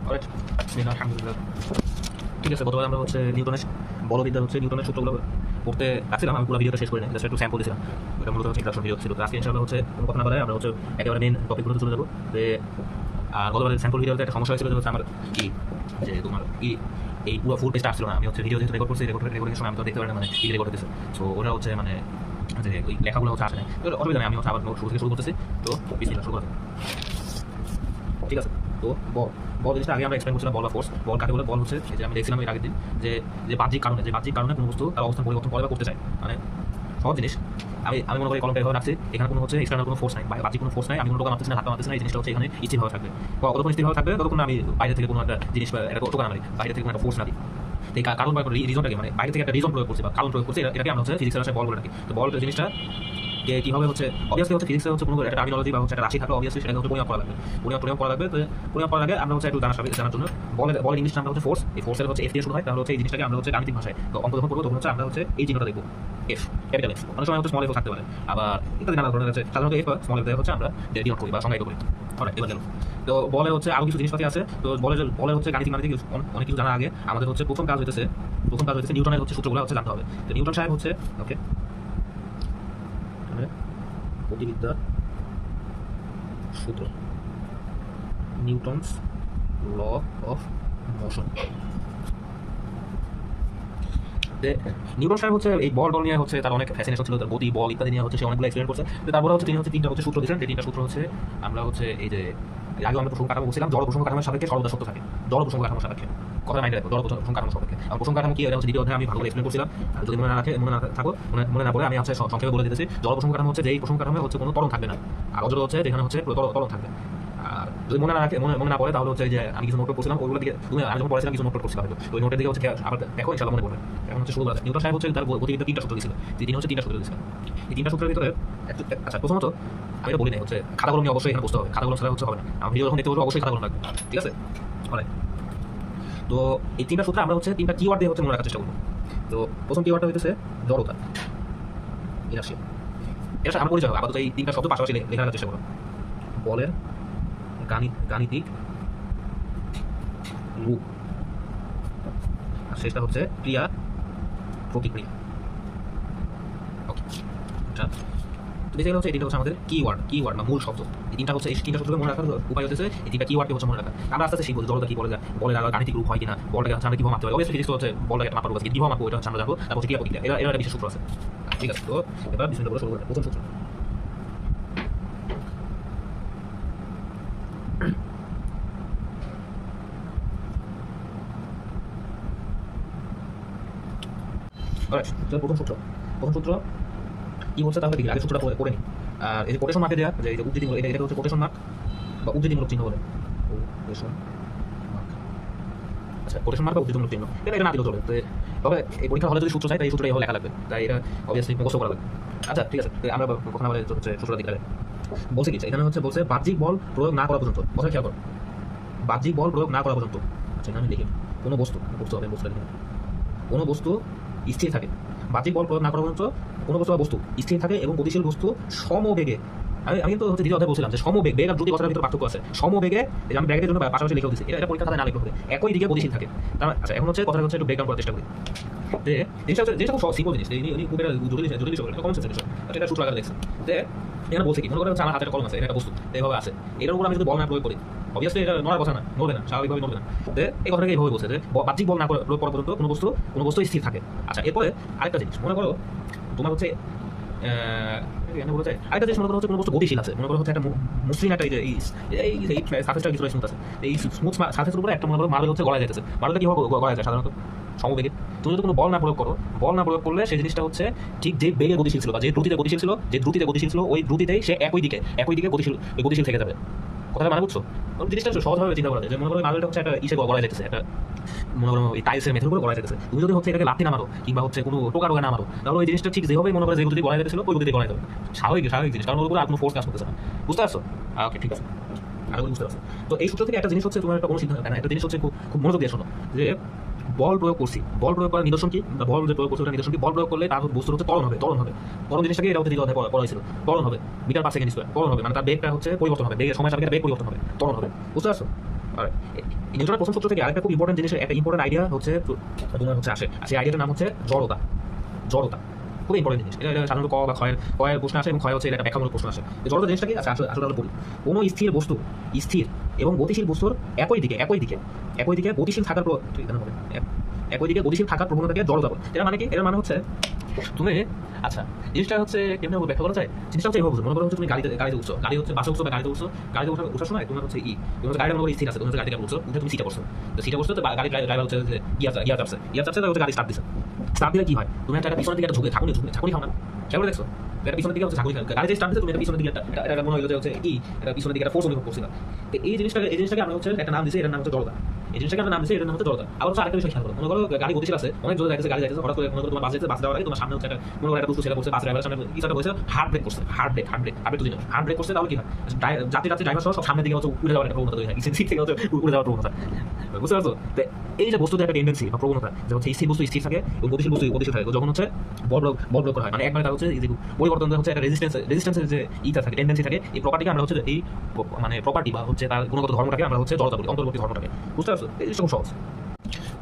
Alright, বিসমিল্লাহ, আলহামদুলিল্লাহ। ঠিক আছে, গতবার আমরা হচ্ছে নিউটনের বলবিদ্যা হচ্ছে নিউটনের সূত্রগুলো পড়তে রাখছিলাম। আমি পুরো ভিডিওটা শেষ করে নিই, জাস্ট একটু স্যাম্পল দিয়েছিলাম। এটা মূলত হচ্ছে ইন্ট্রোডাকশন ভিডিও ছিল। তো আজকে ইনশাআল্লাহ হচ্ছে কোনো কথা না বলে আমরা হচ্ছে একেবারে মেইন টপিকগুলোতে চলে যাবো। যে আর গতবার স্যাম্পল ভিডিওতে একটা সমস্যা হয়েছিল, যে হচ্ছে আমার কি যে তোমার কি এই পুরো ফুল পেজটা আসছিল না। আমি হচ্ছে ভিডিও যেহেতু রেকর্ড করছি, রেকর্ডিংয়ের সময় আমি তো দেখতে পারি না মানে কি রেকর্ড হতেছে। সো ওটা হচ্ছে মানে যে ওই লেখাগুলো হচ্ছে আসে না। তো অসুবিধা নেই, আমি হচ্ছে আবার শুরু থেকে শুরু করতেছি। তো বিসমিল্লাহ, শুরু করা যাক। ঠিক আছে, তো বল বল জিনিসটা আগে আমরা এক্সপ্লেন করছিলাম। বল বা ফোর্স, বল কাকে বলে? বল হচ্ছে এই যে আমি দেখছিলাম এর আগের দিন যে যে বাহ্যিক কারণে কোনো বস্তু তার অবস্থান পরিবর্তন করে বা করতে চায়। মানে সহজ জিনিস। আমি মনে করি কলমটা এভাবে রাখছি, এখানে কোনো হচ্ছে এক্সটার্নাল কোনো ফোর্স নাই, বাহ্যিক কোনো ফোর্স নাই। আমি কোনো টোকা মারতেছি না, হাত মারতেছি না। এই জিনিসটা হচ্ছে এখানে স্থিরভাবে থাকবে। কতক্ষণ স্থিরভাবে থাকবে? ততক্ষণ আমি বাইরে থেকে কোনো একটা জিনিস বা একটা টোকা না মারি, বাইরে থেকে কোনো একটা ফোর্স না দিই। এই কারণ বা রিজনটাকে মানে বাইরে থেকে একটা রিজন প্রয়োগ করছি বা কারণ প্রয়োগ করছি, এটাকে আমরা হচ্ছে ফিজিক্সের ভাষায় বল বলে থাকি। তো বল জিনিসটা কীভাবে হচ্ছে অবভিয়াসলি হচ্ছে ফিজিক্সে হচ্ছে কোনো একটা টার্মিনোলজি বা হচ্ছে একটা রাশি থাকলে অবভিয়াসলি সেটাকে হচ্ছে পরিমাপ করা লাগবে। পরিমাপ করা লাগবে। তো পরিমাপ করার আগে আমরা হচ্ছে একটু জানার জন্য বলের ইংলিশটা আমরা হচ্ছে ফোর্স। এই ফোর্সের হচ্ছে এফ দিয়ে শুরু হয়। তাহলে হচ্ছে এই জিনিসটাকে আমরা হচ্ছে গাণিতিক ভাষায় তো অঙ্ক যখন করবো তখন হচ্ছে আমরা হচ্ছে এই চিহ্নটা দেখবো, এফ, ক্যাপিটাল এফ। অনেক সময় হচ্ছে স্মল এফও থাকতে পারে, আবার ইত্যাদি নানা ধরনের আছে। সাধারণত এফ বা স্মল এফ হচ্ছে আমরা ডিনোট করি বা সংজ্ঞায়িত করি। এবার গেল। তো বলে হচ্ছে আরও কিছু জিনিসপাতি আছে। তো বলের হচ্ছে গাণিতিক অনেক কিছু জানার আগে আমাদের হচ্ছে প্রথম কাজ হইতেছে নিউটনের হচ্ছে সূত্রগুলো হচ্ছে জানতে হবে। তো নিউটন সাহেব হচ্ছে ওকে গতিবিদ্যার সূত্র, Newton's law of motion. Newton সাহেব হচ্ছে এই বল নিয়ে হচ্ছে তার অনেক ফ্যাসিনেশন ছিল, তার গতি, বল ইত্যাদি নিয়ে হচ্ছে সে অনেকগুলো এক্সপ্লেন করছে। তো তারপরে হচ্ছে তিনি হচ্ছে তিনটা হচ্ছে সূত্র দিয়েছেন। যে তিনটা সূত্র হচ্ছে আমরা হচ্ছে এই যে আগে আমরা প্রসঙ্গ কাঠামো বলছিলাম, জড় প্রসঙ্গ কাঠামোর সাপেক্ষে সর্বদা সত্য থাকে। জড় প্রসঙ্গ কাঠামোর সাপেক্ষে কথা মাইন্ডে রাখো, জড় প্রসঙ্গ কাঠামোর সাপেক্ষে। আর প্রসঙ্গ কাঠামো কি, এটা হচ্ছে দ্বিতীয় অধ্যায়ে আমি ভালো করে এক্সপ্লেন করছিলাম। যদি মনে না পড়ে আমি হচ্ছে সংক্ষেপে বলে দিতেছি। জড় প্রসঙ্গ কাঠামো হচ্ছে যেই প্রসঙ্গ কাঠামো হচ্ছে কোনো ত্বরণ থাকবে না, আর অজড় হচ্ছে যেখানে হচ্ছে ত্বরণ থাকবে। আর যদি মনে না পড়ে তাহলে হচ্ছে যে আমি কিছু নোট করছিলাম, ওইগুলো দিকে তুমি আমি যখন পড়াছিলাম কিছু নোট করছিলাম, হয়তো ওই নোটের দিকে হচ্ছে আবার দেখো, ইনশাআল্লাহ মনে পড়বে। এখন হচ্ছে শুরু করা যায়। নিউটন সাহেব হচ্ছে তার গতিবিদ্যা তিনটা সূত্র দিয়েছিল। তিনি হচ্ছে তিনটা সূত্র দিয়েছিলেন। এই তিনটা সূত্রের ভিতরে আচ্ছা, প্রথমত আমি এটা বলি নাই হচ্ছে খাতা কলম নিয়ে অবশ্যই এখানে বুঝতে হবে, খাতা কলম ছাড়া হচ্ছে হবে না। আমি ভিডিও যখন দেখতে বলবো অবশ্যই খাতা কলম লাগবে, ঠিক আছে? তো এই তিনটা সূত্র আমরা হচ্ছে তিনটা কিওয়ার্ড দিয়ে হচ্ছে মনে রাখার চেষ্টা করবো। তো প্রথম কিওয়ার্ডটা হইতেছে জড়তা, ইনার্শিয়া। এটা আমার পরিচয় হবে। আপাতত এই তিনটা শব্দ পাশাপাশি লেখা রাখার চেষ্টা করবো। বলের গাণিতিক রূপ, আর শেষটা হচ্ছে ক্রিয়া প্রতিক্রিয়া। ওকে, বেসিক্যালি হচ্ছে এই তিনটা হচ্ছে আমাদের কিওয়ার্ড বা মূল শব্দ। এই তিনটা হচ্ছে এই তিনটা শব্দকে মনে রাখার উপায় হচ্ছে এই তিনটা কিওয়ার্ডকে হচ্ছে মনে রাখা। আমরা আস্তে আস্তে শিখবো জড়তা কি বলে, বলের গাণিতিক রূপ হয় কিনা, বলটাকে হচ্ছে আমরা কিভাবে মাপতে পারি। অবশ্যই ফিজিক্স হচ্ছে বলটাকে একটা মাপার উপায়, কিভাবে মাপবো এটা হচ্ছে আমরা জানবো। তারপর ক্রিয়া প্রতিক্রিয়া, এরা একটা বিশেষ সূত্র আছে। ঠিক আছে, তো এবার বিস্তারিত শুরু করি। প্রথম সূত্র প্রথম সূত্র কি বলছে তাহলে দেখি, আগে সূত্রটা পড়ে নিই। আর এই যে কোটেশন মার্কে দেওয়া, যে উদ্ধৃতিমূলক, এটা হচ্ছে কোটেশন মার্ক বা উদ্ধৃতিমূলক চিহ্ন বলে। কোটেশন মার্ক, আচ্ছা, কোটেশন মার্ক বা উদ্ধৃতিমূলক চিহ্ন, এটা না দিলেও চলে। তবে এই পরীক্ষা হলে যদি সূত্র চাই তাই এই সূত্রটা এইভাবে লেখা লাগবে, তাই এটা অবভিয়াসলি মুখস্থ করা লাগবে। আচ্ছা ঠিক আছে, আমরা কথা বলে হচ্ছে সূত্রটা দিকে বলছে কি, এখানে হচ্ছে বলছে বাহ্যিক বল প্রয়োগ না করা পর্যন্ত। কথা খেয়াল করো, বাহ্যিক বল প্রয়োগ না করা পর্যন্ত। আচ্ছা, এখানে আমি লিখি কোনো বস্তু হবে, কোনো বস্তু স্থির থাকে। বাহ্যিক বল প্রয়োগ না করা পর্যন্ত কোনো বস্তু বা বস্তু স্থির থাকে এবং গতিশীল বস্তু সমবেগে, আমি কিন্তু হচ্ছে দ্বিতীয় অধ্যায়ে বলছিলাম যে সমবেগ, বেগ আর দ্রুতি কথার ভিতরে পার্থক্য আছে। সমবেগে, আমি ব্র্যাকেটের জন্য পাশাপাশি লিখেও দিচ্ছি, এটা পরীক্ষা খাতায় না লিখতে হবে, একই দিকে গতিশীল থাকে। আচ্ছা, এখন হচ্ছে কথাটা হচ্ছে একটু ব্রেকডাউন করার চেষ্টা করি। যে জিনিসটা খুব সিম্পল জিনিস, খুব এটা জটিল বিষয়, কমন সেন্সের বিষয়। এটা সূত্র আকারে দেখছেন। এখানে বলছে কি, মনে করে হচ্ছে আমার হাতে একটা কলম আছে, এটা একটা বস্তু এইভাবে আছে, এটার উপর আমি যদি বল না প্রয়োগ করি অবভিয়াসলি এটা নড়ার কথা না, নড়বে না, স্বাভাবিকভাবে নড়বে না। এই কথাটাকে এইভাবে বলছে যে বাহ্যিক বল না প্রয়োগ করা পর্যন্ত কোনো বস্তু স্থির থাকে। আচ্ছা, এরপরে আরেকটা জিনিস মনে করো, তোমার হচ্ছে আরেকটা জিনিস মনে করো হচ্ছে কোনো বস্তু গতিশীল আছে। মনে করো হচ্ছে একটা মসৃণ একটা এই সার্ফেসটা কিছুটা স্মুথ আছে, এই স্মুথ সার্ফেসের উপরে একটা মনে করো মার্বেল হচ্ছে গলায় যেতেছে। মার্বেলটা কীভাবে গলায় যায় সাধারণত সমবেগে। তুমি যদি কোনো বল না প্রয়োগ করলে সেই জিনিসটা হচ্ছে ঠিক যে বেগে গতিশীল ছিল বা যে দ্রুতিতে গতিশীল ছিল ওই দ্রুতিতেই সে একই দিকে গতিশীল থেকে যাবে। কথাটা মানে বুঝছো? জিনিসটা সহজভাবে চিন্তা করা যায়। যে মনে করো মার্বেলটা হচ্ছে একটা গলায় যেতেছে, একটা মনে করো এই টাইলসের মেথের উপরে গলায় যেতেছে। তুমি যদি হচ্ছে এটাকে লাথি না মারো কিংবা হচ্ছে কোনো টোকা না মারো, তাহলে ওই জিনিসটা ঠিক যেভাবে মনে করো যে গতিতে গলায় যেতেছিল ওই গতিতে গলায় যাবে। স্বাভাবিক জিনিস, কারণ ওর উপরে আর কোনো ফোর্স কাজ করতেছে না। বুঝতে পারছো? ওকে, ঠিক আছে, আরো বুঝতে পারছো। তো এই সূত্র থেকে একটা জিনিস হচ্ছে তোমার একটা কোনো সিদ্ধান্ত, একটা জিনিস হচ্ছে খুব মনোযোগ দিয়ে শোনো, যে বল প্রয়োগ করছি, বল প্রয়োগ করার নিদর্শন কি, বল যে প্রয়োগ করছে ওটা নিদর্শন কি? বল প্রয়োগ করলে তার বস্তুর হচ্ছে ত্বরণ হবে। ত্বরণ জিনিসটাকে এটা হচ্ছে দ্বিতীয় অধ্যায়ে পড়া হয়েছিল। ত্বরণ হবে মিটার পার সেকেন্ড স্কয়ার, ত্বরণ হবে মানে তার বেগটা হচ্ছে পরিবর্তন হবে, বেগের সময় সাপেক্ষে বেগ পরিবর্তন হবে, ত্বরণ হবে। বুঝতে পারছো? আর নিউটনের প্রথম সূত্র থেকে আরেকটা খুব ইম্পর্টেন্ট জিনিস, একটা ইম্পর্টেন্ট আইডিয়া হচ্ছে তোমার হচ্ছে আসে, আর সেই আইডিয়াটার নাম হচ্ছে জড়তা। জড়তা খুব ইম্পর্টেন্ট জিনিস। এটা সাধারণত ক বা ক্ষয়ের প্রশ্ন আসে, এবং ক্ষয় হচ্ছে এটা একটা ব্যাখ্যামূলক প্রশ্ন আসে। জড়তা জিনিসটা কি? আচ্ছা, আসলে আমরা বলি, কোনো স্থির বস্তু, স্থির এবং গতিশীল বস্তুর একই দিকে গতিশীল থাকার একই দিকে গতিশীল থাকার প্রবণতাকে জড়তা বলে। এর মানে কি? এর মানে হচ্ছে তুমি, আচ্ছা জিনিসটা হচ্ছে কেমন ব্যাখ্যা করা যায়? জিনিসটা হচ্ছে এইভাবে বুঝো। মনে করো হচ্ছে তুমি গাড়িতে উঠছো, গাড়ি হচ্ছে বাসে উঠছো বা গাড়িতে উঠছো, গাড়িতে ওঠার সময় তোমার হচ্ছে তুমি হচ্ছে গাড়িটা মনে করো স্থির আছে, তুমি হচ্ছে গাড়ি থেকে উঠছো, উঠে তুমি সিটে বসছো, তো সিটে বসছো, তো গাড়ি ড্রাইভার হচ্ছে যে গিয়ার চাপছে, হচ্ছে গাড়ি স্টার্ট দিছে। স্টার্ট দিলে কি হয়? তুমি একটা পিছনের দিকে একটা ঝুঁকে ঝাঁকুনি খাও না, কেমন দেখছো? এটা পিছনের দিকে হচ্ছে ঝাঁকুনি খাও, গাড়ি যে স্টার্ট দিচ্ছে তুমি এটা পিছনের দিকে এটা মনে হলো যে হচ্ছে এটা পিছনের দিকে একটা ফোর্স অনুভব করছিলাম। তো এই জিনিসটাকে আমরা হচ্ছে একটা নাম দিয়েছি, এটার নাম হচ্ছে জড়তা। এই জিনিসটাকে আমরা নাম দিয়েছি, এটার নাম হচ্ছে জড়তা। আবার হচ্ছে আরেকটা বিষয় খেয়াল করো, মনে করো গাড়ি গতিশীল আছে, অনেক জোরে যাইতেছে, গাড়ি যাইতেছে, হঠাৎ করে মনে করো তোমার বাস যাইতেছে, বাস যাওয়ার আগে তোমার সামনে হচ্ছে একটা মনে করো একটা দুষ্টু ছেলে বসে, বাস ড্রাইভারের সামনে কিছু একটা বসে হার্ড ব্রেক করছে, হার্ড ব্রেক তুলে হার্ড ব্রেক করছে, তাহলে কি হয়? যাত্রী ড্রাইভার সহ সব সামনের দিকে হচ্ছে উড়ে যাওয়ার একটা প্রবণতা তৈরি হয়, সিট থেকে হচ্ছে উড়ে যাওয়ার প্রবণতা। বুঝতে পারছো? তো এই যে বস্তুতে একটা টেন্ডেন্সি বা প্রবণতা, যে হচ্ছে স্থির বস্তু স্থির থাকে এবং গতিশীল বস্তু গতিশীল থাকে, যখন হচ্ছে বল প্রয়োগ করা হয়, মানে একবার তার হচ্ছে এই যে পরিবর্তন হচ্ছে একটা রেজিস্ট্যান্সের যে থাকে, টেন্ডেন্সি থাকে, এই প্রপার্টিকে আমরা হচ্ছে এই মানে প্রপার্টি বা হচ্ছে তার গুণগত ধর্মটাকে আমরা হচ্ছে জড়তা বলি, অন্তর্বর্তী ধর্মটাকে। বুঝতে পারছো? এই জিনিসটা খুব সহজ।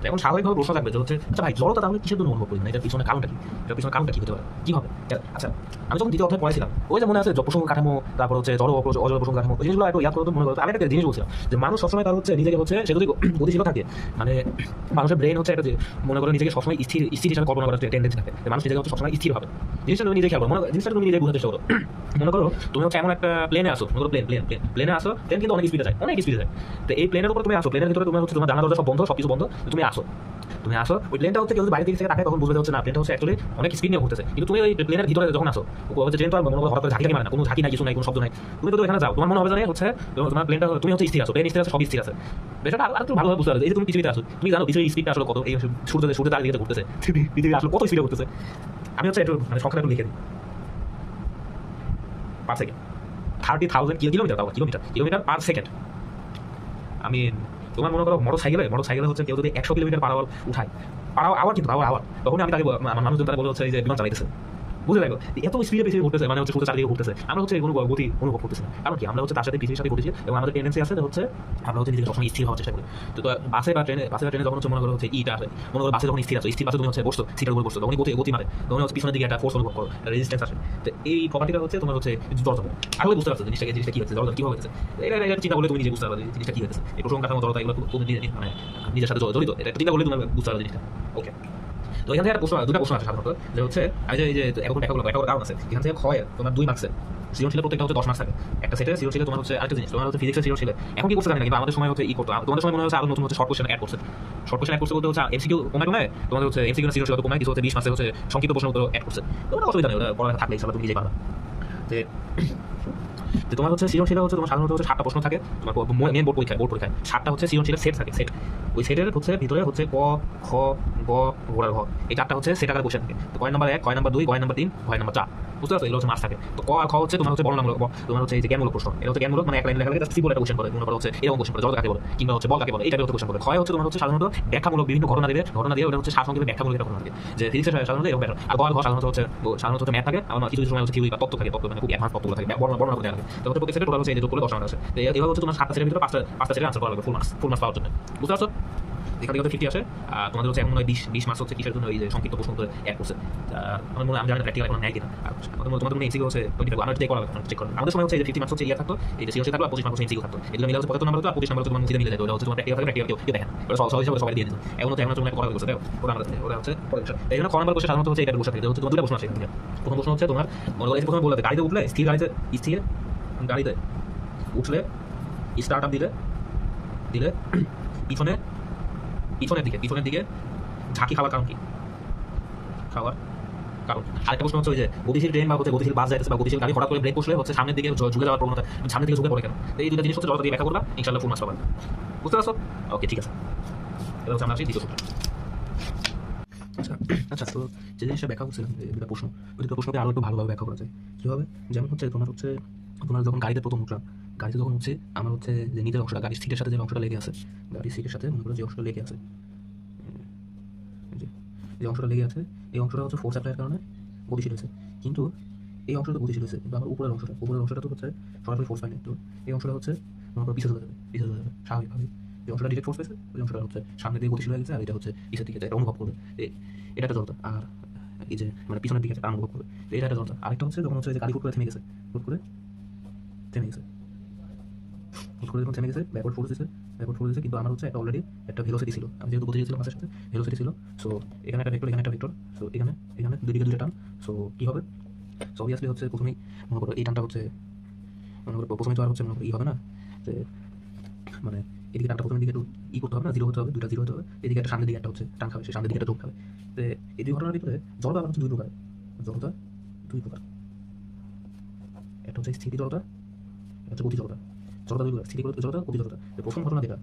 এখন স্বাভাবিকভাবে প্রশ্ন থাকবে যে হচ্ছে আচ্ছা ভাই, জড়তা তাহলে কিসের জন্য অনুভব করি না? এটার পিছনে কারণটা কি? এটার পিছনে কারণটা কি হতে পারে? কি হবে? আচ্ছা, আমি যখন দ্বিতীয় অধ্যায় পড়াইছিলাম, ওই যে মনে আছে প্রসঙ্গ কাঠামো, তারপর হচ্ছে অজড় প্রসঙ্গ কাঠামো, ওই জিনিসগুলো একটু ইয়াদ করতে মনে করতো। আমি একটা জিনিস বলছিলাম যে মানুষ সবসময় তার হচ্ছে নিজেকে হচ্ছে সে যদি গতিশীল থাকে, মানে মানুষের ব্রেন হচ্ছে একটা যে মনে করো নিজেকে সবসময় স্থির হিসাবে কল্পনা করার টেন্ডেন্সি থাকে, মানুষ নিজেকে হচ্ছে সবসময় স্থির হবে। জিনিসটা তুমি নিজে খেয়াল করো, জিনিসটা তুমি নিজে বোঝার চেষ্টা করো। মনে করো তুমি হচ্ছে এমন একটা প্লেনে আসো, মনে করো প্লেনে আসো, ট্রেন কিন্তু অনেক স্পিডে যায়, তো এই প্লেনের উপরে তুমি আসো, প্লেনের ভিতরে তুমি হচ্ছে তোমার জানা দরজা সব বন্ধ, সবকিছু বন্ধ, তুমি আসো ওই প্লেনটা হচ্ছে কেউ যদি বাইরে দিকে থেকে তাকায় তখন বুঝতে হচ্ছে না প্লেনটা হচ্ছে অ্যাকচুয়ালি অনেক স্পিড নিয়ে ঘুরতেছে, কিন্তু তুমি ওই প্লেনের ভিতরে যখন আসো, হচ্ছে ট্রেন তো আর মনে হঠাৎ করে ঝাঁকি মারে না, কোনো ঝাঁকি নাই, কিছু নাই, কোনো শব্দ নাই, তুমি তো এখানে যাও, তোমার মনে হবে জানি হচ্ছে তোমার প্লেনটা, তুমি হচ্ছে স্থির আছো, প্লেন স্থির আছে, সব স্থির আছে। বিষয়টা আর একটু ভালোভাবে বুঝতে পারবে। এই যে তুমি পৃথিবীতে আসো, তুমি জানো পৃথিবীর স্পিডটা আসলে কত, এই সূর্য তার দিকে ঘুরতেছে, পৃথিবী আসলে কত স্পিডে ঘুরতেছে। আমি হচ্ছে একটু মানে সংখ্যাটা একটু লিখে দিই, per second 30,000 kilometre per second. আমি তোমার মনে করো মোটর সাইকেলে হচ্ছে কেউ যদি 100 কিলোমিটার পার আওয়ার উঠায়, আওয়ার কিন্তু আওয়ার, তখন আমি তাকে মানুষজন তারা বলে হচ্ছে এই যে বিমান চালাইতেছে। বুঝে লাগলো এত স্পিডে পৃথিবী ঘুরতেছে, মানে হচ্ছে সূর্য চারিদিকে ঘুরতেছে, আমরা হচ্ছে কোনো গতি অনুভব করতেছি না। কারণ কি? আমরা হচ্ছে তার সাথে পৃথিবীর সাথে ঘুরতেছি, এবং আমাদের টেন্ডেন্সি আছে হচ্ছে আমরা হচ্ছে নিজেকে সবসময় স্থির হওয়ার চেষ্টা করি। তো বাসে বা ট্রেনে যখন হচ্ছে মনে করো হচ্ছে ইটা আসে, মনে করো বাসে যখন স্থির বাসে তুমি হচ্ছে বসছো, সিটের উপর বসছো, তখন গতি মারে, তখন হচ্ছে পিছনের দিকে একটা ফোর্স অনুভব করো, রেজিস্ট্যান্স আসে। তো এই প্রপার্টিটা হচ্ছে তোমার হচ্ছে জড়তা। আসলে বুঝতে পারছো জিনিসটা কি হচ্ছে, জড়তা কিভাবে হচ্ছে, এটা চিন্তা করলে তুমি নিজে বুঝতে পারবে জিনিসটা কি হচ্ছে। এই প্রসঙ্গ কাঠামো, জড়তা, এগুলো খুব মানে নিজের সাথে জড়িত, এটা চিন্তা করলে তুমি বুঝতে পারবে জিনিসটা। ওকে, তো এখান থেকে দুটো প্রশ্ন আছে সাধারণত, যে হচ্ছে আমি যে এখন ব্যাখ্যা করার কারণ আছে। এখান থেকে ক্ষয় তোমার 2 মার্কসে, সৃজনশীলের প্রত্যেকটা হচ্ছে 10 মার্কস থাকে। একটা সেটে সৃজনশীলে তোমার হচ্ছে আরেকটা জিনিস, তোমার হচ্ছে ফিজিক্সের সৃজনশীলে এখন কি করছে জানি না, কিন্তু আমাদের সময় হচ্ছে করতো, তোমাদের সময় মনে হচ্ছে আরো নতুন হচ্ছে শর্ট কোশ্চেন অ্যাড করছে বলতে হচ্ছে এমসিকিউ কমায় তোমাদের হচ্ছে এমসিকিউ সৃজনশীল কমায়, কিছু হচ্ছে 20 মার্কসে হচ্ছে সংক্ষিপ্ত প্রশ্ন উত্তর অ্যাড করছে। তো ওটা অসুবিধা নেই, ওটা পড়া থাকলে ইনশাআল্লাহ তুমি নিজেই পারবা। যে তোমার হচ্ছে সৃজনশীলে হচ্ছে তোমার সাধারণত হচ্ছে 7টা প্রশ্ন থাকে তোমার মেন বোর্ড পরীক্ষায় 7টা হচ্ছে সৃজনশীলের সেট থাকে। সেট ওই সেটের হচ্ছে ভিতরে হচ্ছে ক, খ, গ, ঘোড়ার ঘ, এই 4টা হচ্ছে সেট আকারে কোশ্চেন থাকে। তো কয় নাম্বার 1, কয় নাম্বার 2, কয় নাম্বার 3, কয় নাম্বার 4, বুঝতে পারছো? এগুলো হচ্ছে মার্কস থাকে। তো ক আর খ হচ্ছে তোমার হচ্ছে বর্ণনামূলক, তোমার হচ্ছে এই যে জ্ঞানমূলক প্রশ্ন, এটা হচ্ছে জ্ঞানমূলক, মানে এক লাইন লেখা লাগে জাস্ট সিম্পল একটা কোশ্চেন করে, মনে করো হচ্ছে এরকম কোশ্চেন করে, জড়তা কাকে বলে কিংবা হচ্ছে বল কাকে বলে, এই টাইপের কোশ্চেন করে। ক্ষয় হচ্ছে তোমার হচ্ছে সাধারণত ব্যাখ্যামূলক বিভিন্ন ঘটনা দিয়ে ওটা হচ্ছে সারসংক্ষেপে ব্যাখ্যামূলক একটা ঘটনা থাকে, যে ফিজিক্সের সাধারণত এরকম ব্যাপার। আর ঘ সাধারণত হচ্ছে ম্যাথ থাকে, আমার কিছু সময় হচ্ছে থিওরি বা তত্ত্ব থাকে, মানে খুব অ্যাডভান্স তত্ত্বগুলো থাকে, বর্ণনা করতে থাকে। তো হচ্ছে প্রত্যেক সেটে টোটাল হচ্ছে এই যে যোগ করলে 10 মার্কস আছে। তো এইভাবে হচ্ছে তোমার 7টা সেটের ভিতরে 5টা সেটের আনসার করা লাগবে ফুল মার্কস পাওয়ার জন্য। বুঝতে পারছো? এখান থেকে 50 আসে, আর তোমাদের হচ্ছে এখন 20 মার্কস হচ্ছে কিসের জন্য, এই যে সংক্ষিপ্ত প্রশ্ন উত্তর অ্যাড করছে। আমার মনে হয় আমি জানি না প্র্যাকটিক্যাল এখন নেয় কিনা, আর তোমাদের মনে এমসিকিউ হচ্ছে 20 আমরা চেক করা চেক করা। আমাদের সময় হচ্ছে এই যে 50 মার্কস হচ্ছে ইয়া থাকতো, এই যে সিওসি থাকতো, আর 25 মার্কস এমসিকিউ থাকতো। এগুলো মিলে হচ্ছে 75 নাম্বার হতো, আর 25 নাম্বার হচ্ছে তোমার মুছিয়ে মিলে যেত। ওটা হচ্ছে তোমার প্র্যাকটিক্যাল থাকে, প্র্যাকটিক্যাল কেউ দেখেন, ওটা সহজ হিসাবে সবাই দিয়ে দিত। এখন হচ্ছে তোমার করা হচ্ছে, ওটা হচ্ছে পরের বিষয়। এই জন্য ক নাম্বার কোশ্চেন সাধারণত হচ্ছে এটা বসে থাকে, হচ্ছে তোমার দুটো প্রশ্ন আছে। প্রথম প্রশ্ন হচ্ছে তোমার মনে করো প্রথমে বলে গাড়িতে উঠলে, স্থির গাড়িতে উঠলে স্টার্ট আপ দিলে পিছনের দিকে ঝাঁকি খাওয়ার কারণ কি? কারণ আরেকটা প্রশ্ন হচ্ছে ওই যে গতিশীল ট্রেন বা হচ্ছে গতিশীল বাস যাইতেছে বা গতিশীল গাড়ি হঠাৎ করে ব্রেক বসলে হচ্ছে সামনের দিকে ঝুঁকে যাওয়ার প্রবণতা, সামনের দিকে ঝুঁকে পড়ে কেন? এই দুটো জিনিস হচ্ছে জড়তা দিয়ে ব্যাখ্যা করবা, ইনশাআল্লাহ ফুল মার্কস পাবা। বুঝতে পারছো? ওকে, ঠিক আছে। এটা হচ্ছে আমরা আসি দ্বিতীয় সূত্র। আচ্ছা, তো যে জিনিসটা ব্যাখ্যা করছিলাম, দুটো প্রশ্নকে আরো একটু ভালোভাবে ব্যাখ্যা করা যায় কীভাবে? যেমন হচ্ছে তোমার যখন গাড়িতে প্রথম উঠলাম, গাড়িতে যখন হচ্ছে আমার হচ্ছে যে নিজের অংশটা, গাড়ির সিটের সাথে যে অংশটা লেগে আছে, গাড়ির সিটের সাথে মনে করো যে অংশটা লেগে আছে, যে অংশটা লেগে আছে, এই অংশটা হচ্ছে ফোর্স অ্যাপ্লাইয়ের কারণে গতিশীল হয়েছে। কিন্তু এই অংশটা গতিশীল হয়েছে, কিন্তু আমার উপরের অংশটা তো হচ্ছে সরাসরি ফোর্স পায়নি। তো এই অংশটা হচ্ছে মনে করো পিছিয়ে চলে যাবে স্বাভাবিকভাবে। যে অংশটা ডিরেক্ট ফোর্স পেয়েছে ওই অংশটা হচ্ছে সামনে দিয়ে গতিশীল হয়ে গেছে, আর এটা হচ্ছে পিছের দিকে এটা অনুভব করবে। এটা একটা জড়তা। আর এই যে মানে পিছনের দিকে টান অনুভব করবে, এটা একটা জড়তা। আরেকটা হচ্ছে যখন হচ্ছে যে গাড়ি হুট করে থেমে গেছে, হুট করে থেমে গেছে, হুট করে যখন থেমে গেছে, ব্যাকওয়ার্ড ফোর্স দিয়েছে, কিন্তু আমার হচ্ছে একটা অলরেডি একটা ভেলোসিটি ছিল, আমি যেহেতু গতি ছিলাম মাসের সাথে ভেলোসিটি ছিল। সো এখানে একটা ভেক্টর, এখানে একটা ভেক্টর। সো এখানে দুই দিকে দুটো টান। সো কী হবে? সো অবভিয়াসলি হচ্ছে প্রথমেই মনে করো এই টানটা হচ্ছে মনে করো প্রথমে তো আর হচ্ছে মনে করো ই হবে না, যে মানে এদিকে টানটা প্রথমের দিকে একটু ই করতে হবে না, জিরো হতে হবে, দুটা জিরো হতে হবে। এদিকে একটা সামনের দিকে একটা হচ্ছে টান খাবে, সেই সামনের দিকে একটা যোগ খাবে। তো এই দুই ঘটনার ভিতরে জড়তা আবার হচ্ছে দুই প্রকার, জড়তা দুই প্রকার। একটা হচ্ছে স্থিতি জড়তা, একটা হচ্ছে গতি জড়তা। জড়তা দুই প্রকার, স্থিতি জড়তা, গতি জড়তা। প্রথম ঘটনা যেটা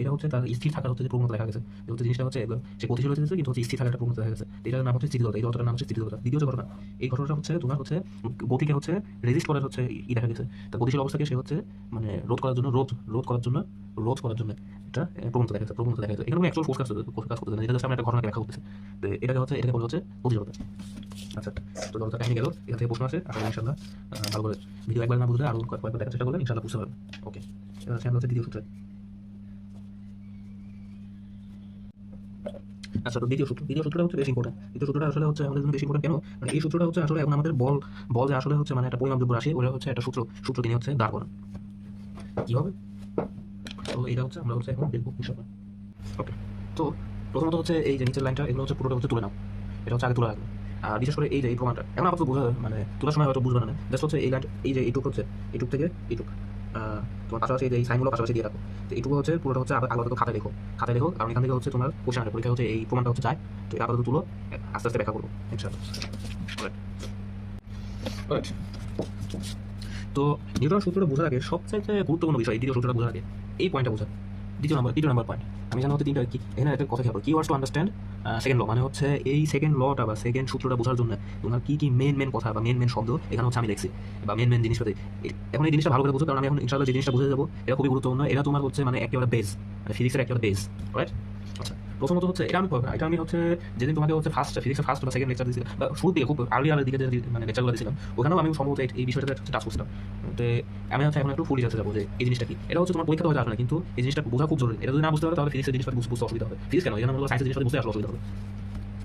এটা হচ্ছে তার স্থির থাকার হচ্ছে যে প্রবণতা দেখা গেছে, যে হচ্ছে জিনিসটা হচ্ছে সে গতিশীল হয়েছে কিন্তু হচ্ছে স্থির থাকার একটা প্রবণতা দেখা গেছে, এটার নাম হচ্ছে স্থিতি জড়তা, এই জড়তার নাম হচ্ছে স্থিতি জড়তা। দ্বিতীয় যে ঘটনা, এই ঘটনাটা হচ্ছে তোমার হচ্ছে গতিকে হচ্ছে রেজিস্ট করার হচ্ছে ই দেখা গেছে, তা গতিশীল অবস্থাকে সে হচ্ছে মানে রোধ করার জন্য এটা প্রবণতা দেখা যাচ্ছে। এখানে কোনো অ্যাকচুয়াল ফোর্স কাজ করতেছে না, এটা জাস্ট আমরা একটা ঘটনাকে ব্যাখ্যা করতেছে। তো এটাকে বলা হচ্ছে গতি জড়তা। আচ্ছা, তো জড়তা কাহিনী গেল, এখান থেকে প্রশ্ন আছে, আসলে ইনশাল্লাহ ভালো করে ভিডিও একবার না বুঝলে আরও কয়েকবার দেখার চেষ্টা করলে ইনশাল্লাহ বুঝতে পারবেন। ওকে, এবার আমরা হচ্ছে দ্বিতীয় সূত্রে। আচ্ছা, তো দ্বিতীয় সূত্রটা হচ্ছে বেশি ইম্পর্টেন্ট। দ্বিতীয় সূত্রটা আসলে হচ্ছে আমাদের জন্য বেশি ইম্পর্টেন্ট কেন? মানে এই সূত্রটা হচ্ছে আসলে এখন আমাদের বল যে আসলে হচ্ছে মানে একটা পরিমাপযোগ্য রাশি, ওটা হচ্ছে একটা সূত্র তিনি হচ্ছে দাঁড় করান। কি হবে? তো এটা হচ্ছে আমরা হচ্ছে এখন দেখবো বিষয়টা। ওকে, তো প্রথমত হচ্ছে এই যে নিচের লাইনটা, এগুলো হচ্ছে পুরোটা হচ্ছে তুলে নাও, এটা হচ্ছে আগে তুলে রাখবে। আর বিশেষ করে এই যে এই প্রমাণটা এখন আপাতত বোঝা মানে তোলার সময় হয়তো বুঝবে না, জাস্ট হচ্ছে এই লাইনটা, এই যে এইটুক হচ্ছে এইটুক থেকে এইটুক তোমার পাশাপাশি এই সাইনগুলো পাশাপাশি দিয়ে রাখো। তো এইটুকু হচ্ছে পুরোটা হচ্ছে আপাতত খাতায় লেখো, কারণ এখান থেকে হচ্ছে তোমার কোশ্চেন আসে পরীক্ষা হচ্ছে এই প্রমাণটা হচ্ছে যায়। তো এটা আপাতত তুলো, আস্তে আস্তে ব্যাখ্যা করবো ইনশাআল্লাহ। তো নিউটনের সূত্রটা বোঝার আগে সবচাইতে গুরুত্বপূর্ণ বিষয়, দ্বিতীয় সূত্রটা বোঝার আগে এই পয়েন্টটা বোঝা। দ্বিতীয় নাম্বার পয়েন্ট, আমি জানি হচ্ছে তিনটা কি এখানে একটা কথা খেয়াল, কি ওয়ার্স টু আন্ডারস্ট্যান্ড সেকেন্ড ল, মানে হচ্ছে এই সেকেন্ড লটা বা সেকেন্ড সূত্রটা বোঝার জন্য তোমার কি কি মেন কথা বা মেন শব্দ এখানে হচ্ছে আমি দেখছি, বা মেন জিনিসপাতি। এখন এই জিনিসটা ভালো করে বুঝো, কারণ আমি এখন ইনশাআল্লাহ যে জিনিসটা বুঝে যাবো এটা খুবই গুরুত্বপূর্ণ। এটা তোমার হচ্ছে মানে একেবারে বেস, মানে ফিজিক্সের একেবারে বেস, রাইট? আচ্ছা, প্রথমত হচ্ছে এটা আমি হচ্ছে যেদিন তোমাকে হচ্ছে ফিজিক্সের ফার্স্ট বা সেকেন্ড লেকচার দিয়েছিলাম, বা শুরু দিয়ে খুব আর্লি দিকে যে মানে লেকচারগুলো দিয়েছিলাম, ওখানেও আমি সম্ভবত এই বিষয়টাতে টাচ করছিলাম। তো আমি হচ্ছে এখন একটু ফুল ডিটেলসে যাবো যে এই জিনিসটা কি। এটা হচ্ছে তোমার পরীক্ষা হয়তো আসবে না, কিন্তু এই জিনিসটা বোঝা খুব জরুরি। এটা যদি না বুঝতে পারো তাহলে ফিজিক্সের জিনিসটা বুঝতে অসুবিধা হবে। ফিজিক্স কেন, এখানে মনে সায়েন্সের জিনিসটা বুঝতে আসলে অসুবিধা হবে।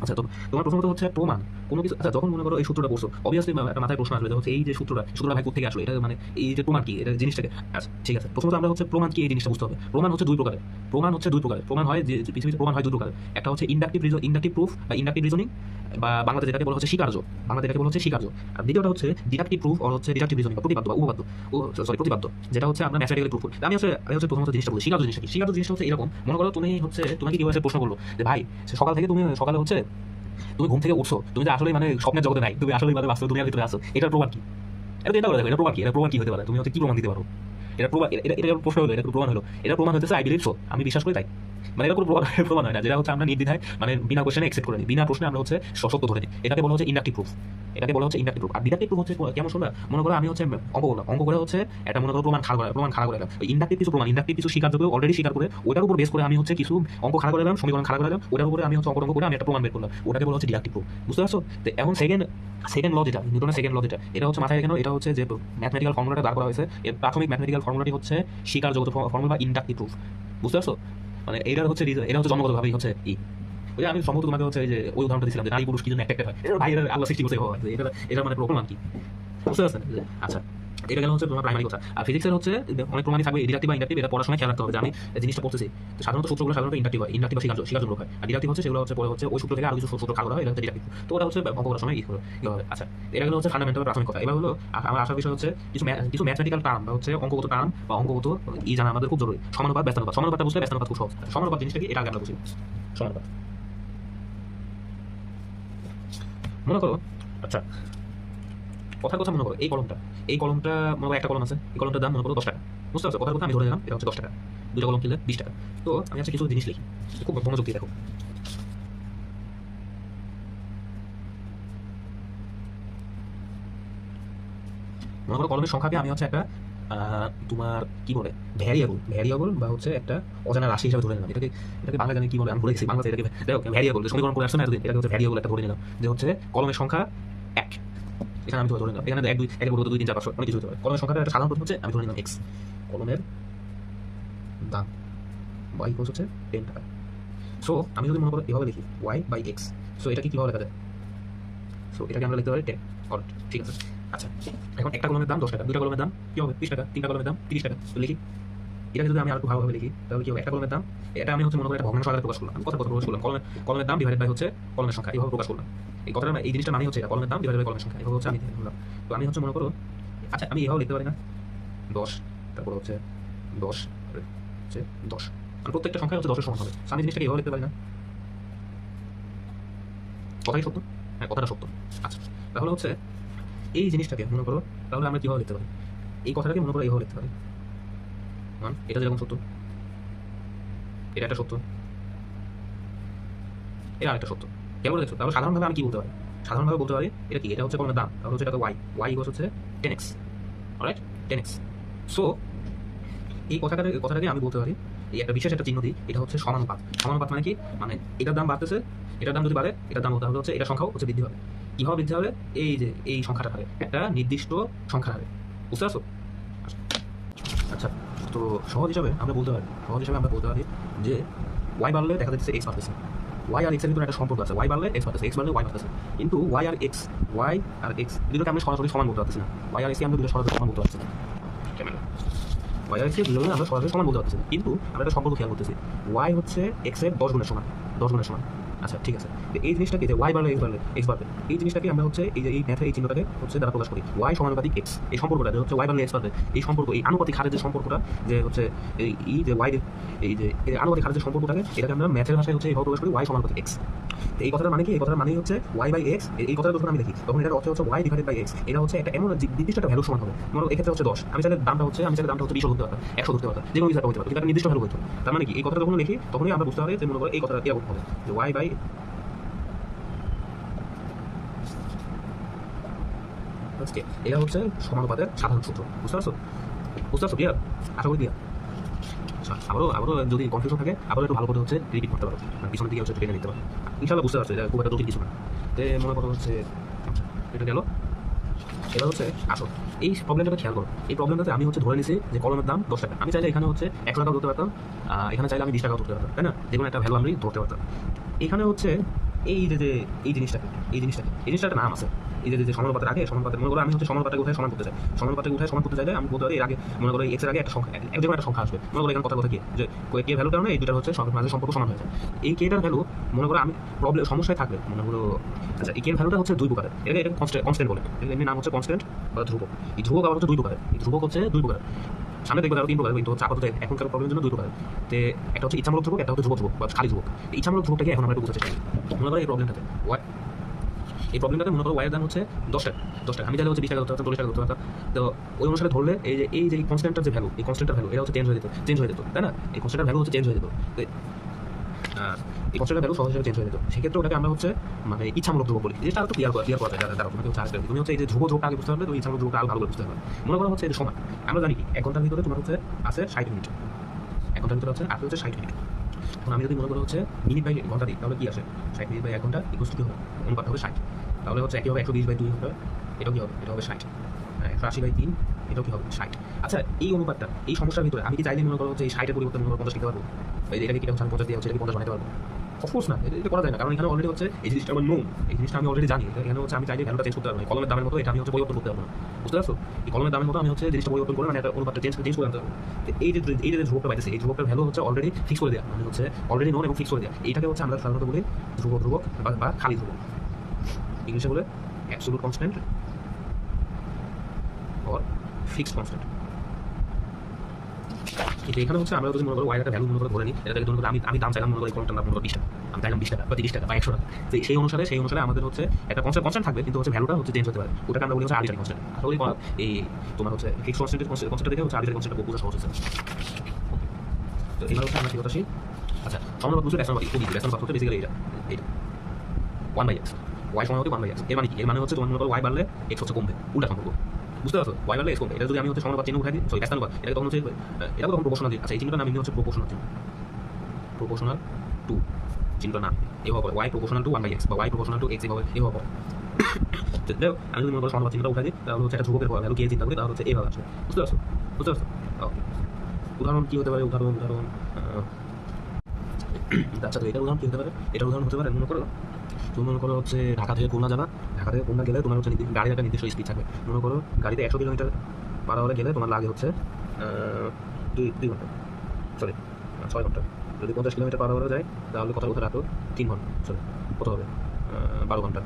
আচ্ছা, তো তোমার প্রথমত হচ্ছে প্রমাণ কোনো কিছু। আচ্ছা, যখন মনে করো এই সূত্রটা পড়ছো, অবভিয়াসলি একটা মাথায় প্রশ্ন আসবে যে হচ্ছে এই যে সূত্রটা ভাই কোথা থেকে আসলো, এটা মানে এই যে প্রমাণ কি, এটা জিনিসটাকে। আচ্ছা, ঠিক আছে, প্রথমত আমরা হচ্ছে প্রমাণ কি এই জিনিসটা বুঝতে হবে। প্রমাণ হচ্ছে দুই প্রকারের। প্রমাণ হয় যে পৃথিবীতে প্রমাণ হয় দুই প্রকারের। একটা হচ্ছে ইন্ডাকটিভ প্রুফ বা ইন্ডাকটিভ রিজনিং, বা বাংলাতে যেটাকে বলা হচ্ছে স্বীকার্য, আর দ্বিতীয়টা হচ্ছে ডিডাকটিভ প্রুফ আর হচ্ছে ডিডাকটিভ রিজনিং বা প্রতিপাদ্য বা প্রতিপাদ্য, যেটা হচ্ছে আমরা ম্যাথমেটিক্যালি প্রুফ করি। আমি হচ্ছে প্রথমত জিনিসটা বলি, স্বীকার্য জিনিসটা কি। স্বীকার্য জিনিসটা হচ্ছে এরকম, মনে করো তোমাকে কি প্রশ্ন করলো যে ভাই সকাল থেকে সকালে হচ্ছে তুমি ঘুম থেকে উঠছো, তুমি যে আসলে মানে স্বপ্নের জগতে নাই, তুমি আসলে মানে বাস্তব দুনিয়ার ভিতরে আসো, এটার প্রমাণ কি? এটা চিন্তা করে দেখো, এটা প্রমাণ কি হতে পারে? তুমি হচ্ছে কি প্রমাণ দিতে পারো? এটা প্রশ্ন হলো, এটা প্রমাণ হলো, এটা প্রমাণ হতেছে আই বিলিভ সো, আমি বিশ্বাস করি তাই। মানে এটা কোনো প্রমাণ হয় না, যেটা হচ্ছে আমরা নির্দ্বিধায় মানে বিনা কোশ্চেনে একসেপ্ট করে নিই, বিনা প্রশ্নে আমরা হচ্ছে সত্য ধরে নিই। এটাকে বলা হচ্ছে ইন্ডাকটিভ প্রুফ। আর ডিডাকটিভ প্রুফ হচ্ছে কেমন শোনা, মনে করো আমি হচ্ছে অঙ্ক করে হচ্ছে এটা মনে করো প্রমাণ খাড়া করে ওই ইন্ডাকটিভ কিছু স্বীকার্য অলরেডি স্বীকার করে ওটার উপর বেস করে আমি হচ্ছে কিছু অঙ্ক খাড়া করে দিলাম, সমীকরণ খাড়া করে দিলাম, ওটার উপরে আমি হচ্ছে অঙ্ক করে আমি একটা প্রমাণ বের করলাম, ওটাকে বলা হচ্ছে ডিডাকটিভ প্রুফ। বুঝতে পারছো? তো এখন সেকেন্ড ল যেটা নিউটনের সেকেন্ড ল যেটা, এটা হচ্ছে মাথায় রেখে নাও, এটা হচ্ছে যে ম্যাথমেটিক্যাল ফর্মুলাটা দাঁড় করা হয়েছে, এর প্রাথমিক ম্যাথমেটিক্যাল ফর্মুলাটি হচ্ছে স্বীকার্যগত ফর্মুলা বা ইন্ডাকটিভ প্রুফ। বুঝতে পারছো? মানে এটা হচ্ছে জন্মগতভাবেই হচ্ছে ওই আমি সম্ভবত তোমাকে হচ্ছে যে ওই উদাহরণটা দিয়েছিলাম যে নারী পুরুষ কি জন্য একটা হয়, এটা ভাই আল্লাহ সৃষ্টি করতে হয়, এটা মানে প্রমাণ কি? বুঝতে পারছেন? আচ্ছা, এটা গেল হচ্ছে তোমার প্রাইমারি কথা। আর ফিজিক্সের হচ্ছে অনেক প্রমাণই থাকবে, ডিডাকটিভ বা ইন্ডাকটিভ, এটা পড়ার সময় খেয়াল রাখতে হবে যে আমি জিনিসটা পড়তেছি। তো সাধারণত সূত্রগুলো ইন্ডাকটিভ হয়, ইন্ডাকটিভ বা স্বীকার্যমূলক হয়। আর ডিডাকটিভ হচ্ছে সেগুলো হচ্ছে পরে হচ্ছে ওই সূত্র থেকে আরো কিছু সূত্র খাড়া করা হয়, এটা হচ্ছে ডিডাকটিভ। তো ওটা হচ্ছে অঙ্ক করার সময় হবে। আচ্ছা, এটা গেল হচ্ছে ফান্ডামেন্টাল প্রাথমিক কথা। এবার হলো আমার আসার বিষয় হচ্ছে কিছু ম্যাথমেটিক্যাল টার্ম বা হচ্ছে অঙ্কগত টার্ম বা অঙ্কগত জানা আমাদের খুব জরুরি। সমানুপাত, সমানুপাতটা বুঝলে ব্যস্তানুপাত খুব সহজ। সমানুপাত জিনিসটা কি, এটা আগে আমরা বুঝি। সমানুপাত মনে করো, আচ্ছা কথার কথা মনে করো এই কলমটা মনে করো একটা কলম আছে, এই কলমটার দাম মনে করো 10 টাকা। বুঝতে পারছো? কথার কথা আমি ধরে নিলাম এটা হচ্ছে 10 টাকা, দুটো কলম কিনলে 20 টাকা। তো আমি আজকে কিছু জিনিস লিখি, খুব মনোযোগ দিয়ে দেখো। মনে করো কলমের সংখ্যাকে আমি হচ্ছে একটা তোমার কি বলে ভ্যারিয়েবল বা হচ্ছে একটা অজানা রাশি হিসাবে ধরে নিলাম। এটাকে বাংলা জানি কি বলে, আমি ভুলে গেছি বাংলাতে। এটাকে দেখো ভ্যারিয়েবল, সমীকরণ করে আসছে না এতদিন, এটাকে হচ্ছে ভ্যারিয়েবল একটা ধরে নিলাম যে হচ্ছে কলমের সংখ্যা 1। এখানে আমি ধরে নিলাম, এখানে 1 2 1 বলতে 2 3 4 5 অনেক কিছু হতে পারে। কলমের সংখ্যাটা একটা সাধারণ প্রশ্ন হচ্ছে আমি ধরে নিলাম x। কলমের দাম ওয়াই ইকুয়ালস হচ্ছে 10 টাকা। সো আমি যদি মনে করো এভাবে লিখি ওয়াই বাই এক্স, সো এটা কি কীভাবে লেখা যায়? সো এটাকে আমরা লিখতে পারি 10। অলরাইট, ঠিক আছে। আচ্ছা, এখন একটা কলমের দাম 10 টাকা, দুটা কলমের দাম কী হবে? 20 টাকা, তিনটা কলমের দাম 30 টাকা। তো লিখি, এটাকে যদি আমি আরেকটু ভালোভাবে লিখি তাহলে কি হবে? একটা কলমের দাম, এটা আমি হচ্ছে মনে করি একটা ভগ্নাংশ আকারে প্রকাশ করলাম। আমি কথা প্রকাশ করলাম, কলমের দাম ডিভাইডেড বাই হচ্ছে কলমের সংখ্যা, এইভাবে প্রকাশ করলাম। এই কথাটা এই জিনিসটা মানে হচ্ছে এটা কলমের দাম ডিভাইডেড বাই কলমের সংখ্যা, এইভাবে হচ্ছে আমি ধরলাম। তো আমি হচ্ছে মনে করো, আচ্ছা আমি এভাবে লিখতে পারি না 10, তারপর হচ্ছে 10 হচ্ছে 10, মানে প্রত্যেকটা সংখ্যা হচ্ছে 10-এর সমান হবে। আমি জিনিসটাকে এভাবে লিখতে পারি না? কথাই সত্য? হ্যাঁ, কথাটা সত্য। আচ্ছা, তাহলে হচ্ছে এই জিনিসটাকে মনে করো, তাহলে আমরা কীভাবে লিখতে পারি? এই কথাটাকে মনে করো এইভাবে লিখতে পারি, মান এটা যেরকম সত্য, এটা একটা সত্য, এটা আরেকটা সত্য। কেমন দেখছো? তাহলে সাধারণভাবে আমি কি বলতে পারি? সাধারণভাবে বলতে পারি এটা কি, এটা হচ্ছে কলমের দাম, তাহলে হচ্ছে এটা ওয়াই ইকুয়ালস হচ্ছে 10x, অলরাইট, 10x। সো এই কথাটাকে আমি বলতে পারি, এই একটা বিশেষ একটা চিহ্ন দিই, এটা হচ্ছে সমানুপাত। সমানুপাত মানে কি? মানে এটার দাম বাড়তেছে, এটার দাম যদি বাড়ে এটার দাম তাহলে হচ্ছে এটা সংখ্যাও হচ্ছে বৃদ্ধি হবে। কীভাবে বৃদ্ধি হবে? এই যে এই সংখ্যাটা হারে, একটা নির্দিষ্ট সংখ্যা হারে, বুঝতে পারছো? আচ্ছা, তো সহজ হিসাবে আমরা বলতে পারি যে ওয়াই বাড়লে দেখা যাচ্ছে এক্স বাড়তেছে। ওয়াই আর এক্সের ভিতরে একটা সম্পর্ক আছে, ওয়াই বাড়লে এক্স বাড়তেছে, এক্স বাড়লে ওয়াই বাড়তেছে। কিন্তু ওয়াই আর এক্স দুটোকে আমরা সরাসরি সমান বলতে পারতেছি না। ওয়াই আর এক্সকে আমরা দুটো সরাসরি সমান বলতে পারছি না। কেমন? ওয়াই আর এক্সকে দুটোকে আমরা সরাসরি সমান বলতে পারতেছি না, কিন্তু আমরা একটা সম্পর্ক খেয়াল করতেছি, ওয়াই হচ্ছে এক্সের 10 গুণের সমান, 10 গুণের সমান। আচ্ছা, ঠিক আছে। এই জিনিসটাকে যে ওয়াই বাড়লে এক্স বাড়বে, এই জিনিসটাকে আমরা হচ্ছে এই যে এই ম্যাথের এই চিহ্নটাকে হচ্ছে দ্বারা প্রকাশ করি, ওয়াই সমানুপাতিক এক্স। এই সম্পর্কটা যে হচ্ছে ওয়াই বাড়লে এক্স বাড়বে, এই সম্পর্ক, এই আনুপাতিক হারের যে সম্পর্কটা, যে হচ্ছে এই যে ওয়াই, এই যে আনুপাতিক হারের যে সম্পর্কটাকে, এটাকে আমরা ম্যাথের ভাষায় হচ্ছে এইভাবে প্রকাশ করি, ওয়াই সমানুপাতিক এক্স। তো এই কথাটার মানে কি? এই কথাটার মানে হচ্ছে ওয়াই বাই এক্স। এই কথাটা যখন আমি দেখি তখন এটার অর্থ হচ্ছে ওয়াই ডিভাইডেড বাই এক্স। এটা হচ্ছে একটা এমন নির্দিষ্ট একটা ভ্যালু সমান হবে। মনে এক্ষেত্রে হচ্ছে 10, আমি চাইলে দামটা হচ্ছে 20 ধরতে পারতাম, 100 ধরতে পারতাম, যে কোনো কিছু একটা হতে পারতো, কিন্তু একটা নির্দিষ্ট ভ্যালু হতো। তার মানে কি? এই কথাটা যখন লিখি তখনই আমরা বুঝতে পারি যে মনে করো এই কথাটা এরকম হবে যে ওয়াই বাই এটা হচ্ছে সমানুপাতের সাধারণ সূত্র। বুঝতে পারছো? ক্লিয়ার? আশা করি ক্লিয়ার। আচ্ছা, আবারও যদি কনফিউশন থাকে আবারও একটু ভালো করে হচ্ছে রিপিট করতে পারো, পিছনের দিকে হচ্ছে টেনে নিতে পারো। ইনশাআল্লাহ বুঝতে পারছো, এটা খুব একটা জটিল কিছু না। তো মনে করো হচ্ছে এটা গেল, এবার হচ্ছে আসো এই প্রবলেমটাকে খেয়াল করো। এই প্রবলেমটাতে আমি হচ্ছে ধরে নিছি যে কলমের দাম 10 টাকা। আমি চাইলে এখানে হচ্ছে 100 টাকা ধরতে পারতাম, এখানে চাইলে আমি 20 টাকাও ধরতে পারতাম, তাই না? যে কোনো একটা ভ্যালু আমি ধরতে পারতাম। এখানে হচ্ছে এই জিনিসটাকে একটা নাম আছে। এই যে সমানুপাতের আগে সমানুপাতের, মনে করো আমি হচ্ছে সমানুপাতটাকে উঠায় সমান করতে চাই। সমানুপাতটাকে উঠায় সমান করতে চাইলে আমি বলতে পারি এর আগে মনে করো এক্সের আগে একটা সংখ্যা, যে কোনো একটা সংখ্যা আসবে। মনে করো এখানে কথা কি যে কে ভ্যালুর কারণে এই দুটার হচ্ছে মাঝে সম্পর্ক সমান হয়ে যায়। এই কেটার ভ্যালু মনে করো আমি সমস্যায় থাকবে, মনে করো আচ্ছা এই কে ভ্যালুটা হচ্ছে দুই প্রকারের। এটা কনস্ট্যান্ট বলে, এর নাম হচ্ছে কনস্ট্যান্ট বা ধ্রুবক। এই ধ্রুবক আবার হচ্ছে দুই প্রকারের। এই ধ্রুবক হচ্ছে দুই প্রকারের, সামনে দেখবে আরো 3 প্রকার, কিন্তু হচ্ছে আপাতত এখনকার প্রবলেমের জন্য 2 প্রকার। তো একটা হচ্ছে ইচ্ছামূলক ধ্রুবক, একটা হচ্ছে ধ্রুবক বা খালি ধ্রুবক। ইচ্ছামূলক ধ্রুবকটাকে এখন আমরা একটু বুঝতে চেষ্টা করি। মনে করো এই প্রবলেমটাতে মনে করো ওয়াইয়ের দাম হচ্ছে 10 টাকা। আমি চাইলে হচ্ছে 20 টাকা ধরতে পারতাম, 40 টাকা ধরতে পারতাম। তো ওই অনুসারে ধরলে এই যে কনস্ট্যান্টের যে ভ্যালু, এই কনস্ট্যান্টের ভ্যালু এটা হচ্ছে চেঞ্জ হয়ে যেত, তাই না? এই কনস্ট্যান্টের ভ্যালু হচ্ছে চেঞ্জ হয়ে যেত, এই কনস্ট্যান্টের ভ্যালু সহজ হিসেবে চেঞ্জ হয়ে যেত। সেক্ষেত্রে ওটাকে আমরা হচ্ছে মানে ইচ্ছামূলক ধ্রুবক বলি। যেটা একটু ক্লিয়ার করা যায়, যারা তোমাকে হচ্ছে আসবে, তুমি হচ্ছে এই যে ধ্রুবকটা আগে বুঝতে পারলে তো ইচ্ছামূলক ধ্রুবকটা আরো ভালো করে বুঝতে পারবে। মনে করো হচ্ছে এই সময় আমরা জানি কি 1 ঘন্টার ভিতরে তোমার হচ্ছে আছে 60 মিনিট, 1 ঘন্টার ভিতরে আছে হচ্ছে 60 মিনিট। এখন আমি যদি মনে করো হচ্ছে মিনিট বাই ঘন্টা দিই তাহলে কি আসে? 60 মিনিট বাই 1 ঘন্টা ইকুয়ালস কি হবে? অনুপাত হবে 60। তাহলে হচ্ছে একই হবে 120 বাই 2 হবে, এটাও কি হবে? এটা হবে 60। 180 বাই 3 এটাও কি হবে? 60। আচ্ছা, এই অনুপাতটা এই সমস্যার ভিতরে আমি কি চাইলে মনে করো হচ্ছে এই 60-এর পরিবর্তে মনে করো 50 লিখতে পারবো? এটাকে কি 50 দিয়ে হচ্ছে এটাকে 50 বানাতে পারবো? অফকোর্স না, এটা করা যায় না, কারণ এখানে অলরেডি হচ্ছে এই জিনিসটা আমার নোন, এই জিনিসটা আমি অলরেডি জানি। এখানে হচ্ছে আমি চাইলে ভ্যালুটা চেঞ্জ করতে পারবো না। কলমের দামের মতো এটা আমি হচ্ছে পরিবর্তন করতে পারবো না, বুঝতে পারছো? এই কলমের দামের মতো আমি হচ্ছে জিনিসটা পরিবর্তন করে মানে একটা অনুপাতটা চেঞ্জ করে আনতে পারবো। এই যে ধ্রুবকটা পাইতেছে, এই ধ্রুবকটার ভ্যালু হচ্ছে অলরেডি ফিক্স করে দেওয়া, মানে হচ্ছে অলরেডি নোন এবং ফিক্স করে দেওয়া। এইটাকে হচ্ছে আমরা সাধারণত বলি ধ্রুবক বা খালি ধ্রুবক। ইংলিশে বলে absolute constant or fixed constant. কিন্তু এখানে হচ্ছে আমরা যদি মনে করো ওয়াইয়ের একটা ভ্যালু মনে করে ধরে নিই, এটা থেকে ধরুন আমি দাম চাইলাম মনে করি কলমটার দাম মনে করো 20 টাকা, আমি চাইলাম 20 টাকা বা 30 টাকা বা 100 টাকা। তো সেই অনুসারে আমাদের হচ্ছে একটা কনস্ট্যান্ট থাকবে, কিন্তু হচ্ছে ভ্যালুটা হচ্ছে চেঞ্জ হতে পারে। ওটাকে আমরা বলি হচ্ছে আরবিট্রারি কনস্ট্যান্ট। আসলে এই তোমার হচ্ছে ফিক্সড কনস্ট্যান্ট থেকে হচ্ছে আরবিট্রারি কনস্ট্যান্ট বোঝা সহজ হচ্ছে। তো এবার হচ্ছে আমরা কি কথা শিখি? আচ্ছা, সমানুপাত বুঝলে রেশনাল হচ্ছে বেসিক্যালি এটা 1/x, ওয়াই সমানুপাতিক 1/x। এর মানে কি? এর মানে হচ্ছে তোমার মনে করো ওয়াই বাড়লে এক্স হচ্ছে কমবে, উল্টা সম্পর্ক, বুঝতে পারছো? ওয়াই বাড়লে এক্স কমবে। এটা যদি আমি হচ্ছে সমানুপাত চিহ্ন উঠাই দিই, সরি ব্যস্তানুপাত, এটা তখন হচ্ছে এটা তখন প্রপোর্শনাল দিই। আচ্ছা, এই চিহ্নটার নাম এমনি হচ্ছে প্রপোর্শনাল চিহ্ন, প্রপোর্শনাল টু চিহ্নটার নাম এভাবে করে ওয়াই প্রপোর্শনাল টু 1/x বা ওয়াই প্রপোর্শনাল টু এক্স এভাবে করে। আমি যদি মনে করো সমানুপাত চিহ্নটা উঠাই দিই তাহলে হচ্ছে একটা ধ্রুবকের ভ্যালু কে চিন্তা করি তাহলে হচ্ছে এভাবে আসবে, বুঝতে পারছো? ওকে, উদাহরণ কি হতে পারে? উদাহরণ আচ্ছা, তো এটার উদাহরণ কী হতে পারে? এটার উদাহরণ হতে পারে মনে করো হচ্ছে ঢাকা থেকে খুলনা যাবা। ঢাকা থেকে খুলনা গেলে তোমার হচ্ছে গাড়ির একটা নির্দিষ্ট স্পিড থাকবে। মনে করো গাড়িতে 100 কিলোমিটার পার আওয়ারে গেলে তোমার লাগে হচ্ছে 2 ঘন্টা, সরি 6 ঘন্টা। যদি 50 কিলোমিটার পার আওয়ারে যায় তাহলে কথা রাখো 3 ঘন্টা, সরি কত হবে 12 ঘন্টা।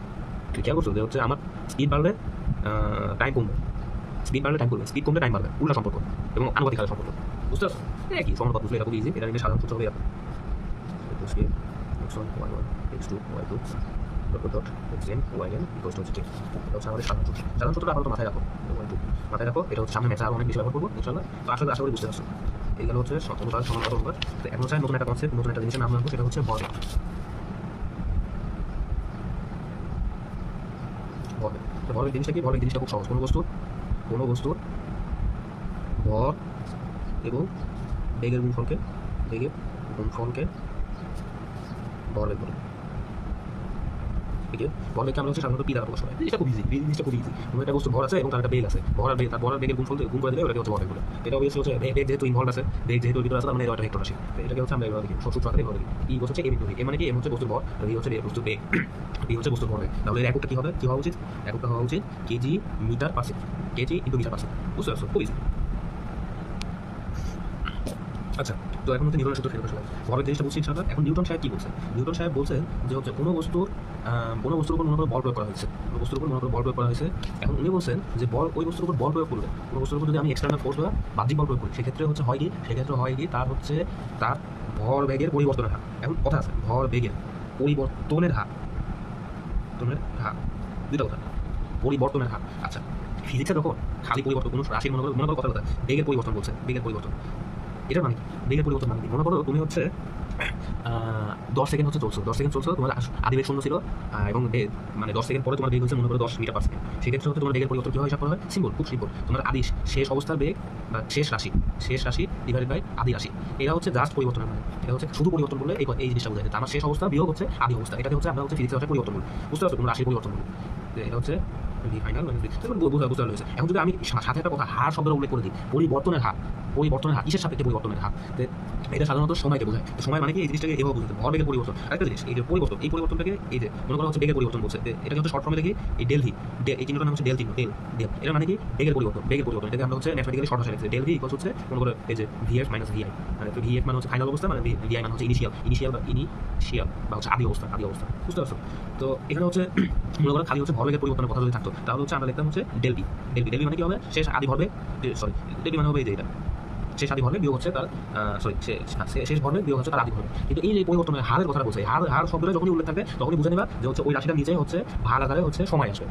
খেয়াল করছো যে হচ্ছে আমার স্পিড বাড়লে টাইম কমবে, স্পিড বাড়লে টাইম কমবে, স্পিড কমলে টাইম বাড়বে, উল্টা সম্পর্ক এবং আনুপাতিক হারের সম্পর্ক। বুঝতে পারছো? একই সমানুপাত বুঝলে এটা খুব ইজি। এটা নিয়ে সাধারণ সূত্র হবে x1 y1 x2 y2 dot xn yn equal to হচ্ছে এটা হচ্ছে আমাদের সাধারণ সূত্র। সাধারণ সূত্রটা আপাতত মাথায় রাখো, মাথায় রাখো। এটা হচ্ছে সামনে ম্যাথে আরো অনেক বেশি ব্যবহার করবো ইনশাআল্লাহ। তো আশা করি বুঝতে পারছো। এইগুলো হচ্ছে অনুপাত সমানুপাত অনুপাত। তো এখন হচ্ছে নতুন একটা কনসেপ্ট, নতুন একটা জিনিসের নাম রাখবো, সেটা হচ্ছে ভরবেগ। ভরবেগ জিনিসটা কি? ভরবেগ জিনিসটা খুব সহজ। কোনো বস্তুর ভর এবং বেগের গুণফলকে ভরবেগ বলে। ঠিক আছে, ভরবেগকে আমরা হচ্ছে সাধারণত পি দ্বারা প্রকাশ করি। জিনিসটা খুব ইজি, কোনো একটা বস্তু ভর আছে এবং তার একটা বেগ আছে, তার বেগের গুণ করে দিলে ওটাকে হচ্ছে ভরবেগ বলে। এটা অবশ্যই হচ্ছে বেগ যেহেতু ইনভলভ আছে, বেগ যেহেতু ভিতরে আছে, তার মানে এটা একটা ভেক্টর রাশি। এটাকে হচ্ছে আমরা এভাবে লিখি, সূত্র আকারে এভাবে লিখি। ই হচ্ছে এ বিন্দু, এ মানে কি? এম হচ্ছে বস্তুর ভর, আর ই হচ্ছে বস্তুর বেগ, বি হচ্ছে বস্তুর ভরবেগ। তাহলে এর এককটা কি হওয়া উচিত? এককটা হওয়া উচিত KG metre per second, KG into metre per second. বুঝতে পারছো? খুব ইজি। আচ্ছা, তো এখন হচ্ছে নিউটনের সূত্র ফেরত আসলে ভরবেগ জিনিসটা বুঝছি ইনশাআল্লাহ। এখন নিউটন সাহেব কি বলছেন? নিউটন সাহেব বলছেন যে হচ্ছে কোনো বস্তুর উপর মনে করে বল প্রয়োগ করা হয়েছে, এখন উনি বলছেন যে ওই বস্তুর উপর বল প্রয়োগ করলে, কোনো বস্তুর উপর যদি আমি এক্সটার্নাল ফোর্স বা বাহ্যিক বল প্রয়োগ করি, সেক্ষেত্রে হয় কি তার হচ্ছে তার ভরবেগের পরিবর্তনের হার। এখন কথা আছে, ভরবেগের পরিবর্তনের হার, দুইটা কথা, পরিবর্তনের হার। আচ্ছা, ফিজিক্সে যখন খালি পরিবর্তন কোনো রাশির মনে করো কথা বেগের পরিবর্তন বলছে, বেগের পরিবর্তন, এটার মানে কি? বেগের পরিবর্তন মানে কি? মনে করো তুমি হচ্ছে 10 সেকেন্ড হচ্ছে চলছো, 10 সেকেন্ড চলছো, তোমার আদি বেগ 0 ছিল, এবং মানে 10 সেকেন্ড পরে তোমার বেগ হচ্ছে মনে করো 10 মিটার পার সেকেন্ড। সেক্ষেত্রে হচ্ছে তোমার বেগের পরিবর্তন কীভাবে হিসাব করা হয়? খুব সিম্পল। তোমার আদি শেষ অবস্থার বেগ বা শেষ রাশি ডিভাইডেড বাই আদি রাশি, এটা হচ্ছে জাস্ট পরিবর্তনের মানে। এটা হচ্ছে শুধু পরিবর্তন বলে এই জিনিসটা বোঝায়। আমার শেষ অবস্থা বিয়োগ হচ্ছে আদি অবস্থা, এটাকে হচ্ছে আমরা হচ্ছে ফিজিক্সের ভাষায় পরিবর্তন বলি। বুঝতে পারছো? কোনো রাশির পরিবর্তন বলি, এটা হচ্ছে ফাইনাল বুঝতে হয়েছে। এখন যদি আমি সাথে একটা কথা হার শব্দটা উল্লেখ করে দিই, পরিবর্তনের হার কিসের সাপেক্ষে পরিবর্তনের হার? এটা সাধারণত সময়কে বোঝায়। তো সময় মানে কি? এই জিনিসটাকে এভাবে বুঝতে হবে, ভরবেগের পরিবর্তন। আরেকটা জিনিস, এই যে পরিবর্তন, এই পরিবর্তনটাকে এই যে মনে করা হচ্ছে বেগের পরিবর্তন বলছে, এটাকে হচ্ছে শর্ট ফর্মে দেখি এই ডেল ভি, এই চিহ্নটার নাম হচ্ছে ডেল চিহ্ন, ডেল। এটা মানে কি? বেগের পরিবর্তন। এটাকে আমরা হচ্ছে ম্যাথমেটিক্যালি শর্ট ভাষায় লিখছি, ডেল ভি ইকুয়ালস হচ্ছে মনে করো এই যে ভিএফ মাইনাস ভিআই, মানে ভিএফ মানে হচ্ছে ফাইনাল অবস্থা, মানে ভিআই মানে হচ্ছে ইনিশিয়াল বা হচ্ছে আদি অবস্থা। বুঝতে পারছো? তো এখানে হচ্ছে মনে করো খালি হচ্ছে ভরবেগের পরিবর্তনের কথা যদি থাকতো, তাহলে হচ্ছে আমরা লিখতাম হচ্ছে ডেল ভি মানে কি হবে? শেষ আদি ভরবেগ, ডেল ভি মানে হবে এই যে এটা শেষ আদি ভরবেগ বিয়োগ হচ্ছে তার শেষ ভরবেগ বিয়োগ হচ্ছে তার আদি ভরবেগ। কিন্তু এই যে পরিবর্তনের হারের কথাটা বলছে, হার শব্দটা যখনই উল্লেখ থাকবে তখনই বুঝে নেবা যে হচ্ছে ওই রাশিটার নিচে হচ্ছে ভাগ আকারে হচ্ছে সময় আসবে।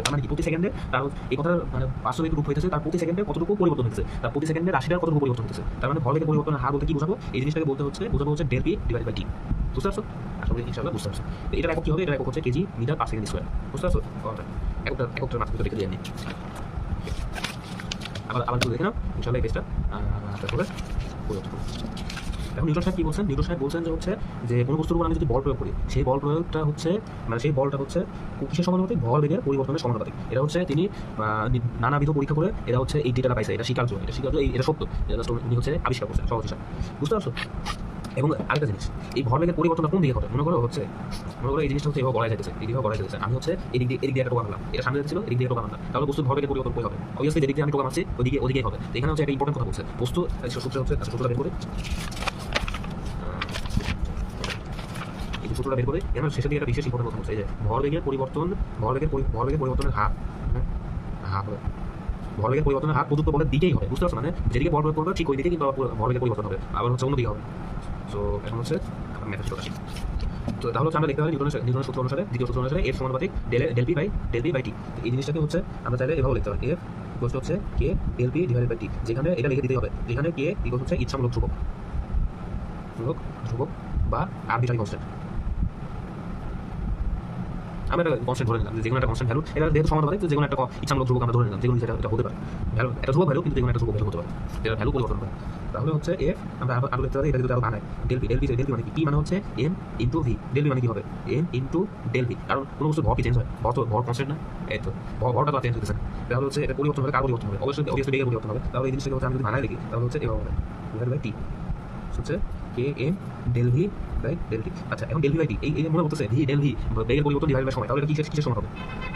তার মানে কি? প্রতি সেকেন্ডে তার এই কথার মানে বাস্তবিক রূপ হইতেছে তার প্রতি সেকেন্ডে কতটুকু পরিবর্তন হচ্ছে, তার প্রতি সেকেন্ডে রাশিটার কতটুকু পরিবর্তন হচ্ছে। তার মানে ভরবেগের পরিবর্তনের হার বলতে কি বোঝাবো? এই জিনিসটাকে বোঝাবো হচ্ছে del P divided by T. বুঝতে পারছো? আশা করি ইনশাআল্লাহ বুঝতে পারছো। এটার একক কি হবে? এটার একক হচ্ছে KG metre per second square. বুঝতে পারছো? এককটার মাত্রা রেখে দিয়ে নিই। আবার দেখে নাও ইনশাআল্লাহ এই পেজটা। তারপরে এখন নিউটন সাহেব কি বলছেন? নিউটন সাহেব বলছেন যে হচ্ছে যে কোনো বস্তুর উপর আমি যদি বল প্রয়োগ করি, সেই বল প্রয়োগটা হচ্ছে মানে সেই বলটা হচ্ছে কিসের সমানুপাতিক? ভরবেগের পরিবর্তনের সমানুপাতিক। এটা হচ্ছে তিনি নানাবিধ পরীক্ষা করে এটা হচ্ছে এই ডেটাটা পাইছে, এটা স্বীকার্য, এটা সত্য, উনি হচ্ছে আবিষ্কার করছেন সহজ হিসাব। বুঝতে পারছো? এবং আরেকটা জিনিস, এই ভরবেগের পরিবর্তনটা কোন দিকে হবে? মনে করো এই জিনিসটা হচ্ছে এভাবে গড়ায় যেতেছে, আমি হচ্ছে এদিক দিয়ে একটা টোকা মারলাম, এটা সামনে যাচ্ছিল, এদিক দিয়ে টোকা মারলাম, তাহলে বস্তুর ভরবেগের পরিবর্তন কই হবে? অবভিয়াসলি যেদিক দিয়ে আমি টোকা মারছি ওদিকেই হবে। এখানে হচ্ছে একটা ইম্পর্টেন্ট কথা বলছে, বস্তু সূত্রটা বের করে সূত্রটা বের করে এখানে শেষের দিকে একটা বিশেষ ইম্পর্টেন্ট কথা বলছে, এই যে ভরবেগের পরিবর্তনের হার ভরবেগের পরিবর্তনের হার প্রদত্ত বলের দিকেই হবে। বুঝতে পারছো? মানে যেদিকে বল প্রয়োগ করবে ঠিক ওই দিকে কিন্তু ভরবেগের পরিবর্তন হবে, আবার হচ্ছে অন্যদিকে হবে। সো এখন হচ্ছে ম্যাথের সূত্র আসি। তো তাহলে হচ্ছে আমরা লিখতে পারি নিউটনের সূত্র অনুসারে, দ্বিতীয় সূত্র অনুসারে এফ সমানুপাতিক ডেল পি বাই টি। এই জিনিসটাকে হচ্ছে আমরা চাইলে এভাবে লিখতে পারি, এফ ইকুয়ালস হচ্ছে কে del P divided by T, যেখানে এটা লিখে দিতেই হবে, যেখানে কে ইকুয়ালস হচ্ছে ইচ্ছামূলক ধ্রুবক বা আরবিট্রারি কনস্ট্যান্ট। আমরা একটা কনস্ট্যান্ট ধরে নিলাম, যে কোনো একটা কনস্ট্যান্ট ভ্যালু, এটা যেহেতু সমানুপাতিক, যে কোনো একটা ইচ্ছামূলক ধ্রুবক আমরা ধরে নিলাম, যেগুলো এটা হতে পারে ভ্যালু, একটা ধ্রুবক ভ্যালু, কিন্তু যে কোনো একটা ধ্রুবক ভ্যালু হতে পারে, যেটা ভ্যালু পরিবর্তন করে। তাহলে হচ্ছে এফ আমরা আরো লিখতে পারি, এটা যদি আরো বানাই ডেল পি মানে কি? পি মানে হচ্ছে M into V, del P মানে কি হবে? এম ইন্টু ডেল ভি, কারণ কোনো বস্তু ভর কি চেঞ্জ হয়? ভর কনস্ট্যান্ট না, এই তো ভরটা তো চেঞ্জ হতেছে না। তাহলে হচ্ছে এটা পরিবর্তন হবে, কার পরিবর্তন হবে? অবশ্যই বেগের পরিবর্তন হবে। তাহলে এই জিনিসটাকে হচ্ছে আমি যদি বানাই লিখি, তাহলে হচ্ছে এভাবে হবে ডিভাইড বাই টি হচ্ছে কে M del V by del T. আচ্ছা এখন ডেল ভি বাই টি এই মনে করতেছে ভি ডেল ভি বেগের পরিবর্তন ডিভাইড বাই সময়, তাহলে এটা কিসের সমান হবে?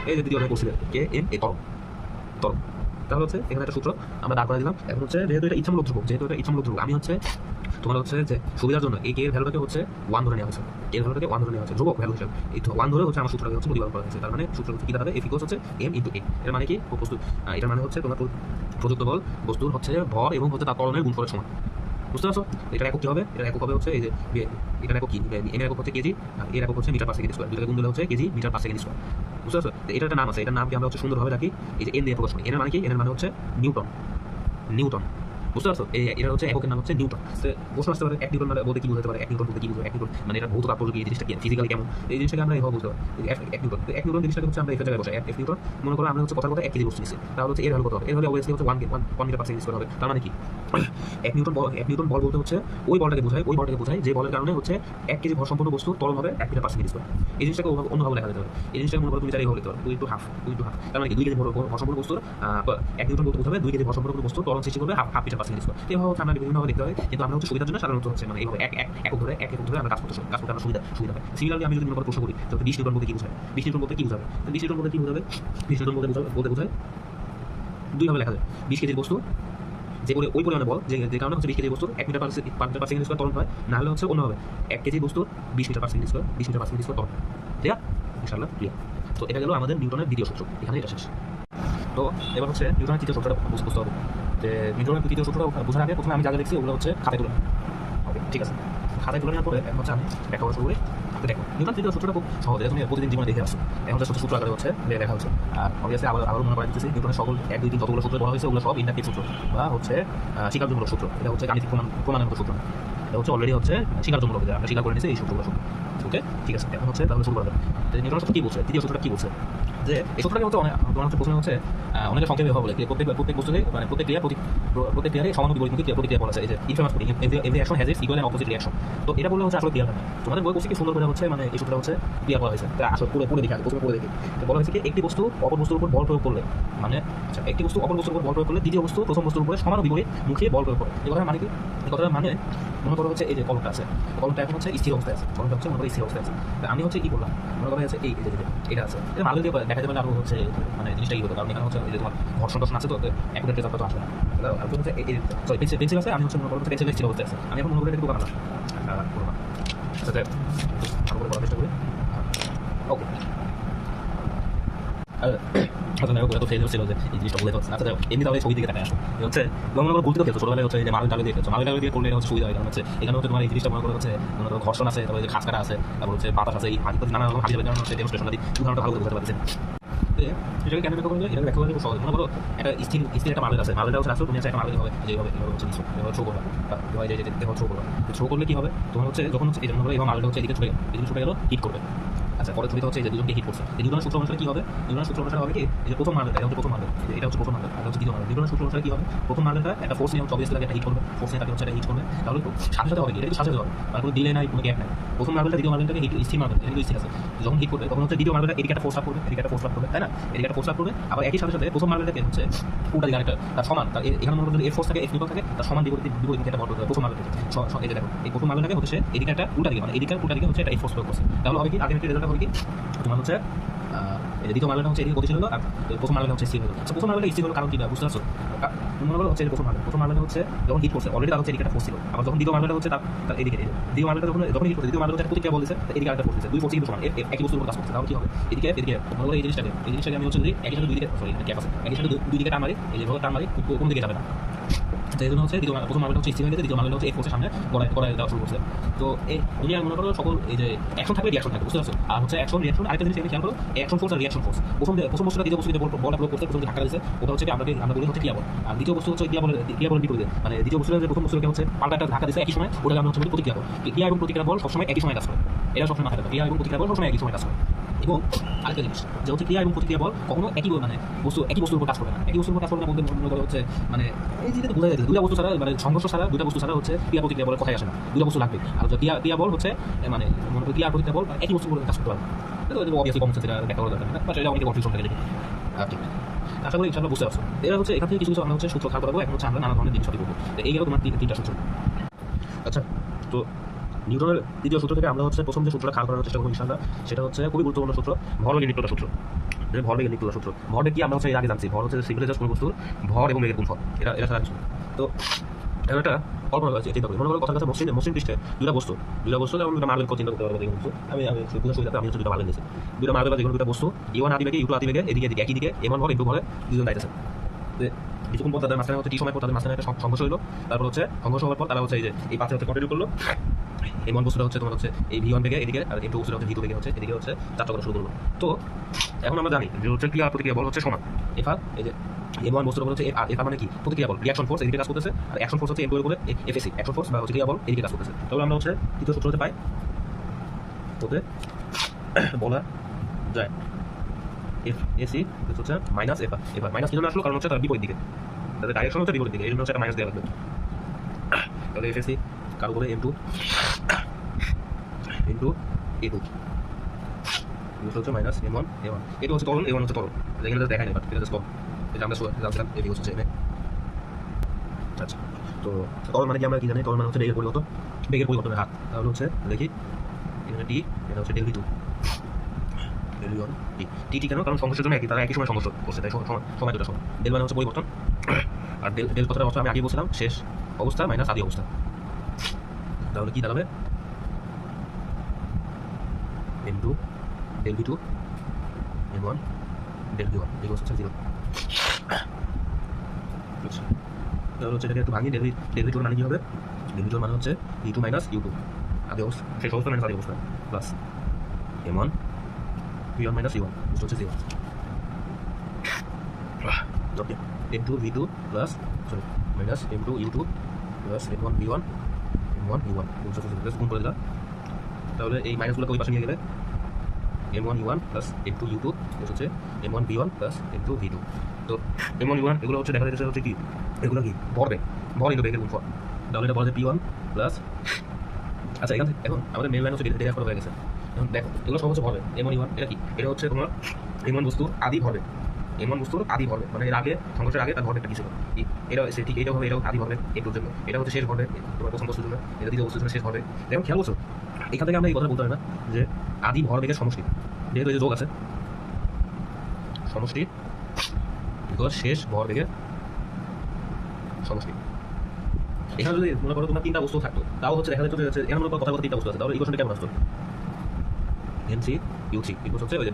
এই যে দ্বিতীয় অধ্যায় করছিল কে এম এ তরঙ্গ তরঙ্গ। তাহলে হচ্ছে এখানে একটা সূত্র আমরা দাঁড় করে দিলাম। এখন হচ্ছে যেহেতু এটা ইচ্ছামূলক ধ্রুবক, আমি হচ্ছে তোমার হচ্ছে যে সুবিধার জন্য এই কে এর ভ্যালুটাকে হচ্ছে 1 ধরে নেওয়া হয়েছে, কে এর ভ্যালুটাকে 1 ধরে নেওয়া হয়েছে ধ্রুবক ভ্যালু হিসেবে। এই 1 ধরে হচ্ছে আমার সূত্রটাকে হচ্ছে প্রতিপাদন করা হয়েছে। তার মানে সূত্র হচ্ছে কি দাঁড়াবে? এফ ইকুয়ালস হচ্ছে এম ইনটু এ। এর মানে কি? বস্তু এটার মানে হচ্ছে তোমার প্রযুক্ত বল বস্তুর হচ্ছে ভর এবং হচ্ছে তার ত্বরণের গুণফলের সমান। বুঝতে পারছো? এটার একক কি হবে? এটার একক হবে হচ্ছে এই যে এটার একক কি? এর একক হচ্ছে কেজি আর এর একক হচ্ছে মিটার পার সেকেন্ড স্কয়ার। দুটোকে গুণ দিলে হচ্ছে KG metre per second square. বুঝতে পারছো? এটার একটা নাম আছে, এটার নামকে আমরা হচ্ছে সুন্দরভাবে রাখি এই যে এন দিয়ে প্রকাশ করি। এর মানে কি? এর মানে হচ্ছে নিউটন। বুঝতে পারছো? এটা হচ্ছে এককের নাম হচ্ছে নিউটন। প্রশ্ন আসতে পারে 1 নিউটন বলতে কি বোঝাতে পারে? 1 নিউটন বলতে কি বোঝায়? 1 নিউটন মানে এটা ভৌত তাৎপর্য কি, এই জিনিসটা কি, ফিজিক্যালি কেমন, এই জিনিসটাকে আমরা এইভাবে বুঝতে পারি। 1 নিউটন জিনিসটাকে হচ্ছে আমরা এই জায়গায় বসাই। 1 নিউটন মনে করো আমরা হচ্ছে কথার কথা 1 কেজি বস্তু নিচ্ছি, তাহলে হচ্ছে এর ভ্যালু কত হবে? এর ভ্যালু অবভিয়াসলি হচ্ছে 1 মিটার পার সেকেন্ড স্কয়ার হবে। তার মানে কি? 1 নিউটন বল বলতে হচ্ছে ওই বলটাকে বোঝায় যে বলের কারণে হচ্ছে 1 কেজি ভর সম্পন্ন বস্তু ত্বরণ হবে 1 মিটার পার সেকেন্ড স্কয়ার। এই জিনিসটাকে অন্যভাবে লেখা যেতে পারে। এই জিনিসটাকে মনে করো তুমি চাইলে এইভাবে লিখতে পারো 2 ইনটু হাফ। তার মানে কি 2 কেজি ভর সম্পন্ন বস্তুর 1 নিউটন বলতে বোঝাবে 2 কেজি ভর সম্পন্ন বস্তু ত্বরণ সৃষ্টি করবে half metre per second square. এভাবে আমরা বিভিন্নভাবে দেখতে হয়, কিন্তু আমরা হচ্ছে সুবিধার জন্য সাধারণত হচ্ছে মানে এইভাবে একক ধরে আমরা কাজ করতে আমরা সুবিধা হয়। সিমিলারলি আমি যদি মনে করো প্রশ্ন করি তো 20 নিউটন বলতে কি বোঝায়? 20 নিউটন বলতে কি বোঝাবে? 20 নিউটন বলতে বোঝায় দুই ভাবে লেখা যায়। 20 কেজির বস্তু যে ওই পরিমাণে বল যে কারণে হচ্ছে 20 কেজি বস্তুর 1 মিটার পার সেকেন্ড স্কয়ার ত্বরণ হয়, না হলে হচ্ছে অন্যভাবে 1 কেজি বস্তুর 20 মিটার পার সেকেন্ড স্কয়ার ত্বরণ। ঠিক আছে? ইনশাআল্লাহ ক্লিয়ার। তো এটা গেল আমাদের নিউটনের দ্বিতীয় সূত্র, এখানে এটা শেষ। তো এবার হচ্ছে নিউটনের তৃতীয় সূত্রটা বুঝতে হবে। যে নিউটনের তৃতীয় সূত্রটা বোঝার আগে প্রথমে আমি যা লিখছি ওগুলো হচ্ছে খাতায় তুলে। ওকে ঠিক আছে, খাতায় তুলে নেওয়ার পরে এখন হচ্ছে আমি ব্যাখ্যা করা শুরু করি। দেখো নিউটনের তৃতীয় সূত্রটা খুব সহজ, তুমি প্রতিদিন জীবনে দেখে আসছো। এখন হচ্ছে সূত্র আকারে হচ্ছে দেখা হচ্ছে। আর অবভিয়াসলি আবার মনে করা দিতেছি নিউটনের সকল 1 2 3 যতগুলো সূত্র বলা হয়েছে ওগুলো সব ইন্ডাকটিভ সূত্র বা হচ্ছে স্বীকার্যমূলক সূত্র। এটা হচ্ছে গাণিতিক প্রমাণের মতো সূত্র, এটা হচ্ছে অলরেডি হচ্ছে স্বীকার্যমূলক, আমরা স্বীকার করে নিয়েছি এই সূত্রগুলো সব। ওকে ঠিক আছে, এখন হচ্ছে তাহলে শুরু করা যাবে। নিউটনের সূত্র কি বলছে? তৃতীয় সূত্রটা কি বলছে? যে এই সূত্রটাকে হচ্ছে তোমার হচ্ছে প্রথমে হচ্ছে অনেকে সংক্ষেপে বলে প্রত্যেক বস্তুতে মানে প্রত্যেক ক্রিয়ারই সমানুপাতিক প্রতিক্রিয়া বলা আছে। এই যে infamous coding every action has its equal and opposite reaction. তো এটা বললে হচ্ছে আসলে ক্লিয়ার হয় না। তোমাদের বই কোর্সে কি সুন্দর করে হচ্ছে মানে এই সূত্রটা হচ্ছে ক্লিয়ার করা হয়েছে। আসলে পুরো দেখি, প্রথমে পড়ে দেখি। তো বলা হয়েছে কি একটি বস্তু অপর বস্তুর উপর বল প্রয়োগ করলে মানে আচ্ছা একটি বস্তু অপর বস্তুর উপর বল প্রয়োগ করলে দ্বিতীয় বস্তু প্রথম বস্তুর উপরে সমান বিপরীত মুখে বল প্রয়োগ করে। এই কথাটা মানে কি? এই কথাটা মানে মনে করো হচ্ছে এই যে কলমটা আছে, কলমটা এখন হচ্ছে স্থির অবস্থায় আছে, কলমটা হচ্ছে মনে করো স্থির অবস্থায় আছে। আমি হচ্ছে কি করলাম মনে করা হচ্ছে এই যে এটা আছে, এটা মালুল দিয়ে দেখা যাবে আরো হচ্ছে মানে জিনিসটা কি হতো, কারণ এখানে হচ্ছে এই যে তোমার ঘর্ষণ টর্ষণ আছে, তো অ্যাকুরেট রেজাল্ট তো আসবে না। আর হচ্ছে সরি পেন্সিল আছে, আমি হচ্ছে মনে করো পেন্সিল স্থির অবস্থায় আছে, আমি এখন মনে করি এটা একটু বানালাম করবো না। আচ্ছা ভালো করে করার চেষ্টা করি। ওকে তো ফেল হচ্ছিল যে এই জিনিসটা বলে হচ্ছে। আচ্ছা এমনি তাহলে ছবি দিকে দেখা আসো হচ্ছে মনে করো গুলতে খেলছো ছোটবেলায় হচ্ছে যে মাল ডালে দিয়ে খেলছো, মাল ডালে দিয়ে করলে হচ্ছে সুবিধা হয়। কারণ হচ্ছে এখানে হচ্ছে তোমার এই জিনিসটা মনে করো হচ্ছে মনে করো ঘর্ষণ আছে, তারপরে যে খাস কাটা আছে, তারপর হচ্ছে বাতাস আছে, এই হাঁটি নানা রকম হাঁটি যাবে, কারণ হচ্ছে ডেমনস্ট্রেশন আদি উদাহরণটা ভালো করে বোঝাতে পারতেছেন। এটাকে কেন ব্যাখ্যা করবে? এটাকে ব্যাখ্যা করলে খুব সহজ। মনে করো একটা স্থির একটা মার্বেল আছে, মার্বেলটা হচ্ছে রাখছো, তুমি হচ্ছে একটা মার্বেল হবে যেভাবে হচ্ছে এভাবে শো করবে বা শো করবে। শো করলে কি হবে? তোমার হচ্ছে যখন হচ্ছে এই জন্য এবার মার্বেলটা হচ্ছে এদিকে ছুটে গেল হিট করবে। আচ্ছা পরের ছবিটা হচ্ছে এই যে দুজনকে হিট করছে। এই নিউটনের সূত্র অনুসারে কি হবে? নিউটনের সূত্র অনুসারে হবে কি এই যে প্রথম মার্বেলটা, এটা হচ্ছে প্রথম মার্বেল, এটা হচ্ছে প্রথম মার্বেল, এটা হচ্ছে দ্বিতীয় মার্বেল। নিউটনের সূত্র অনুসারে কি হবে? প্রথম মার্বেলটা একটা ফোর্স নিয়ে অবভিয়াসলি একটা হিট করবে, ফোর্স নিয়ে তাকে হচ্ছে একটা হিট করবে, তাহলে সাথে সাথে হবে কি? এটা কিন্তু সাথে সাথে হবে, মানে কোনো ডিলে নাই, কোনো গ্যাপ নাই। প্রথম মার্বেলটা দ্বিতীয় মার্বেলটাকে হিট স্থির মার্বেল, এটা কিন্তু স্থির আছে, যখন হিট করবে তখন হচ্ছে দ্বিতীয় মার্বেলটা এদিকে একটা ফোর্স লাভ করবে, এদিকে একটা ফোর্স লাভ করবে, তাই না? এদিকে একটা ফোর্স লাভ করবে, আবার একই সাথে সাথে প্রথম মার্বেলটাকে হচ্ছে উল্টা দিকে আরেকটা তার সমান, তার এখানে মনে করো এর ফোর্স থাকে, এফ নিউটন থাকে, তার সমান বিপরীত দিকে একটা বল করবে প্রথম মার্বেল থেকে। এই যে দেখো এই প্রথম মার্বেলটাকে হচ্ছে এদিকে একটা উল্টা দিকে, মানে এদিকে উল্টা দিকে হচ্ছে একটা এফ ফোর্স প্রয়োগ করছে, তাহলে হবে কি আলটিমেটলি রেজাল্টটা হবে কি তোমার হচ্ছে এই দ্বিতীয় মার্বেলটা হচ্ছে এদিকে গতিশীল হলো আর প্রথম মার্বেলটা হচ্ছে স্থির হলো। আচ্ছা প্রথম মার্বেলটা স্থির হলো কারণ কি বুঝতে পারছো? মনে করো হচ্ছে প্রথম মার্বেল হচ্ছে যখন হিট করছে অলরেডি তার হচ্ছে এদিকে একটা ফোর্স ছিল, আবার যখন দ্বিতীয় মার্বেলটা হচ্ছে তার এদিকে দ্বিতীয় মার্বেলটা যখন হিট করছে দ্বিতীয় মার্বেলটা প্রতিক্রিয়া বলেছে এদিকে আরেকটা ফোর্স দিচ্ছে, দুই ফোর্স কিন্তু সমান, একই বস্তুর উপর কাজ করছে, তাহলে কি হবে? এদিকে মনে করো এই জিনিসটাকে আমি হচ্ছে যদি একই সাথে দুই দিকে সরি গ্যাপ আছে, একই সাথে দুই দিকে টান মারি, এই যেভাবে টান মারি কোন দিকে যাবে না। এই জন্য হচ্ছে প্রথম মার্বেলটা হচ্ছে স্থির হয়ে গেছে, দ্বিতীয় মার্বেলটা হচ্ছে এই ফোর্সের সামনে গড়ায় দেওয়া শুরু করছে। তো এই দুনিয়ার মনে করো সকল এই যে অ্যাকশন থাকবে রিঅ্যাকশন থাকবে, বুঝতে পারছো? আর হচ্ছে অ্যাকশন রিঅ্যাকশন আরেকটা জিনিস খেয়াল করো, অ্যাকশন ফোর্স আর রিঅ্যাকশন ফোর্স। প্রথম বস্তুটা দ্বিতীয় বস্তুকে বলটা প্রয়োগ করতে প্রথম ধাক্কা দিচ্ছে, ওটা হচ্ছে আমরা বলি হচ্ছে ক্রিয়া বল, আর দ্বিতীয় বস্তু হচ্ছে ক্রিয়া বলের বিপরীতে, মানে দ্বিতীয় বস্তুটা যে প্রথম বস্তুকে হচ্ছে পাল্টা একটা ধাক্কা দিচ্ছে একই সময়, ওটাকে আমরা হচ্ছে বলি প্রতিক্রিয়া বল। ক্রিয়া এবং প্রতিক্রিয়া বল সবসময় একই সময় কাজ করে, এটা সবসময় মাথায় রাখবে, ক্রিয়া এবং প্রতিক্রিয়া বল সবসময় একই সময় কাজ করে। এবং আরেকটা জিনিস যে হচ্ছে ক্রিয়া এবং প্রতিক্রিয়া বল কখনো একই মানে একই বস্তুর উপর কাজ করবে না, একই বস্তুর উপর কাজ করবে না বলতে মনে করা হচ্ছে মানে এই যেটা বোঝা যাচ্ছে দুইটা বস্তু ছাড়া মানে সংঘর্ষ ছাড়া দুইটা বস্তু ছাড়া হচ্ছে ক্রিয়া প্রতিক্রিয়া বলের কথাই আসে না, দুইটা বস্তু লাগবে। আর ক্রিয়া বল হচ্ছে মানে মনে করি ক্রিয়া প্রতিক্রিয়া বল একই বস্তুর উপর কাজ করতে পারবে, এটা অবভিয়াসলি কমন সেন্স, এটা ব্যাখ্যা করা দরকার না, বাট এটা অনেকে কনফিউশন থাকে দেখি। ঠিক আশা করি ইনশাআল্লাহ বুঝতে পারছো। এটা হচ্ছে এখান থেকে কিছু আমরা হচ্ছে সূত্র খেয়াল করাবো, এখন হচ্ছে আমরা নানা ধরনের জিনিস করবো। এই গেল তোমার তিনটা সূত্র। আচ্ছা তো তো নিউটনের দ্বিতীয় সূত্র থেকে আমরা হচ্ছে প্রথম যে সূত্রটা খাড় করার চেষ্টা করবো ইনশাআল্লাহ, সেটা হচ্ছে খুবই গুরুত্বপূর্ণ সূত্র, ভরবেগের নিত্যতা সূত্র। ভরবেগের নিত্যতা সূত্র, ভরবেগ কি আমরা হচ্ছে এর আগে জানছি, ভর হচ্ছে সিম্পলি জাস্ট কোনো বস্তুর ভর এবং বেগের গুণফল, এটা ছাড়া কিছু না। তো এটা কল্পনা করেছি, চিন্তা করি, মনে করো কথার কাছে মসৃণ পৃষ্ঠে দুটা বস্তু যেমন দুটা মার্বেল চিন্তা করতে পারবো, দেখুন আমি পুরো সুবিধাতে আমি হচ্ছে দুটা মার্বেল নিয়েছি, দুটা মার্বেল বা যেগুলো দুটা বস্তু ইউন আদি বেগে ইউটু আদি বেগে এদিকে একই দিকে এমন ভর ইন্টু ভরে দুজন দায়িত্ব আছে। কিছুক্ষণ পর তাদের মাঝখানে হচ্ছে টি সময় পর তাদের মাঝখানে একটা সংঘর্ষ হলো, তারপর হচ্ছে সংঘর্ষ হওয়ার পর তারা হচ্ছে এই পাশে হচ্ছে কন্টিনিউ করলো, এই মন বস্তুটা হচ্ছে তোমার হচ্ছে এই ভি ওয়ান বেগে এদিকে, আর এই টু বস্তুটা হচ্ছে ভি টু বেগে হচ্ছে এদিকে হচ্ছে যাত্রা করা শুরু করলো। তো এখন আমরা জানি যে হচ্ছে ক্রিয়া প্রতিক্রিয়া বল হচ্ছে সমান, এফআর এই যে এম ওয়ান বস্তুটা হচ্ছে এফআর মানে কি প্রতিক্রিয়া বল, রিঅ্যাকশন ফোর্স এদিকে কাজ করতেছে, আর অ্যাকশন ফোর্স হচ্ছে এম টু এর উপরে এফএসি অ্যাকশন ফোর্স বা হচ্ছে ক্রিয়া বল এদিকে কাজ করতেছে। তাহলে আমরা হচ্ছে তৃতীয় সূত্র হতে পাই হতে বলা যায় এফ এসি হচ্ছে মাইনাস এফআর মাইনাস কি জন্য আসলো, কারণ হচ্ছে তার বিপরীত দিকে, তাদের ডাইরেকশন হচ্ছে বিপরীত দিকে, এই জন্য হচ্ছে একটা মাইনাস দেওয়া লাগবে। তাহলে এফএসি কার উপরে এম টু ইন্টু এ টু হচ্ছে মাইনাস এম ওয়ান এটা হচ্ছে তরল, এ ওয়ান হচ্ছে তরল, এখানে তো দেখাই না, বাট এটা জাস্ট কম, এটা আমরা জানছিলাম এ হচ্ছে এম এ। আচ্ছা, তো তরল মানে কি আমরা কি জানি, তরল মানে হচ্ছে বেগের পরিবর্তনের হার। তাহলে হচ্ছে দেখি এখানে টি, এটা হচ্ছে del V two del V one T কেন, কারণ সংঘর্ষের জন্য একই, তারা একই সময় সংঘর্ষ করছে, তাই সময় দুটো সমান। ডেল মানে হচ্ছে পরিবর্তন, আর ডেল কথাটা অর্থ আমি আগে বলছিলাম শেষ অবস্থা মাইনাস আদি অবস্থা। তাহলে কি দাঁড়াবে M two del V two M one del V one এগুলো হচ্ছে জিরো। তাহলে হচ্ছে এটাকে একটু ভাঙি, ডেল ভি টুর মানে কি হবে, ডেল ভি টুর মানে হচ্ছে V two minus U two আদি অবস্থা, শেষ অবস্থা মাইনাস আদি অবস্থা plus M one V one minus U one হচ্ছে zero. Okay, M two V two plus sorry minus M two U two plus M one V one M one U one গুণ করে দিলাম। তাহলে এই মাইনাসগুলোকে ওই পাশে নিয়ে গেলে M one U one plus M two U two হচ্ছে M one V one plus M two V two. তো এম ওয়ান ইউ ওয়ান এগুলো হচ্ছে দেখা যাচ্ছে হচ্ছে কি, এগুলো কি ভরবেগ, ভর ইন্টু বেগের গুণফল। তাহলে এটা বলা যায় পি ওয়ান প্লাস, আচ্ছা এখান থেকে এখন আমাদের মেন লাইন হচ্ছে ডেরিভেটিভ করা হয়ে গেছে। এখন দেখো এগুলো সব হচ্ছে ভরবেগ, এম ওয়ান ইউ ওয়ান এটা কি, এটা হচ্ছে তোমার এম ওয়ান বস্তুর আদি ভরবেগ, এম ওয়ান বস্তুর আদি ভরবেগ মানে এর আগে সংঘর্ষের আগে তার ভরবেগটা কি ছিল, এটা ঠিক এইটা হবে, এটাও আদি ভরবেগ এটুর জন্য, এটা হচ্ছে শেষ ভরবেগ তোমার প্রথম বস্তুর জন্য, এটা দ্বিতীয় বস্তুর জন্য শেষ ভরবেগ। যেমন খেয়াল করছো এখান থেকে আমরা এই কথা বলতে পারি না যে আদি ভরবেগের সমষ্টি, যেহেতু এই যে যোগ আছে সমষ্টি শেষ ভরবেগের সমষ্টি। এখানে যদি মনে করো তোমার তিনটা বস্তু থাকতো, তাও হচ্ছে দেখা যাচ্ছে যে এখানে মনে করো কথা বলতে তিনটা বস্তু আছে, তাহলে ইকুয়েশনটা কেমন আসতো, এনসি ইউসি ইকুয়াল হচ্ছে ওই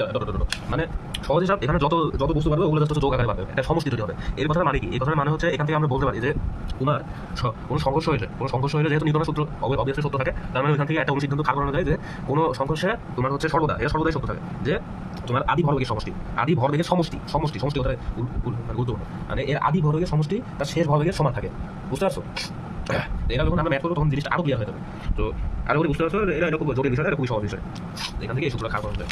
মানে সহজ হিসাব, এখানে যত বস্তু পারবে ওগুলো জাস্ট যোগ আকারে পাবে, একটা সমষ্টি তৈরি হবে। এর কথার মানে কি, এই কথার মানে হচ্ছে এখান থেকে আমরা বলতে পারি যে তোমার কোনো সংঘর্ষ হয়েছে যেহেতু নিউটনের সূত্র অবভিয়াসলি সত্য থাকে, তার মানে ওইখান থেকে একটা অনুসিদ্ধান্ত খাড় করানো যায় যে কোনো সংঘর্ষে তোমার হচ্ছে সর্বদাই সত্য থাকে যে তোমার আদি ভরবেগের সমষ্টি কথাটা গুরুত্বপূর্ণ, মানে এর আদি ভরবেগের সমষ্টি তার শেষ ভরবেগের সমান থাকে, বুঝতে পারছো? এটা যখন আমরা ম্যাথ করবো তখন জিনিসটা আরো ক্লিয়ার হয়ে যাবে। তো আরো করে বুঝতে পারছো, এটা খুব জটিল বিষয়, এটা খুবই সহজ বিষয়, এখান থেকে এই সূত্রটা খাড় করা যায়।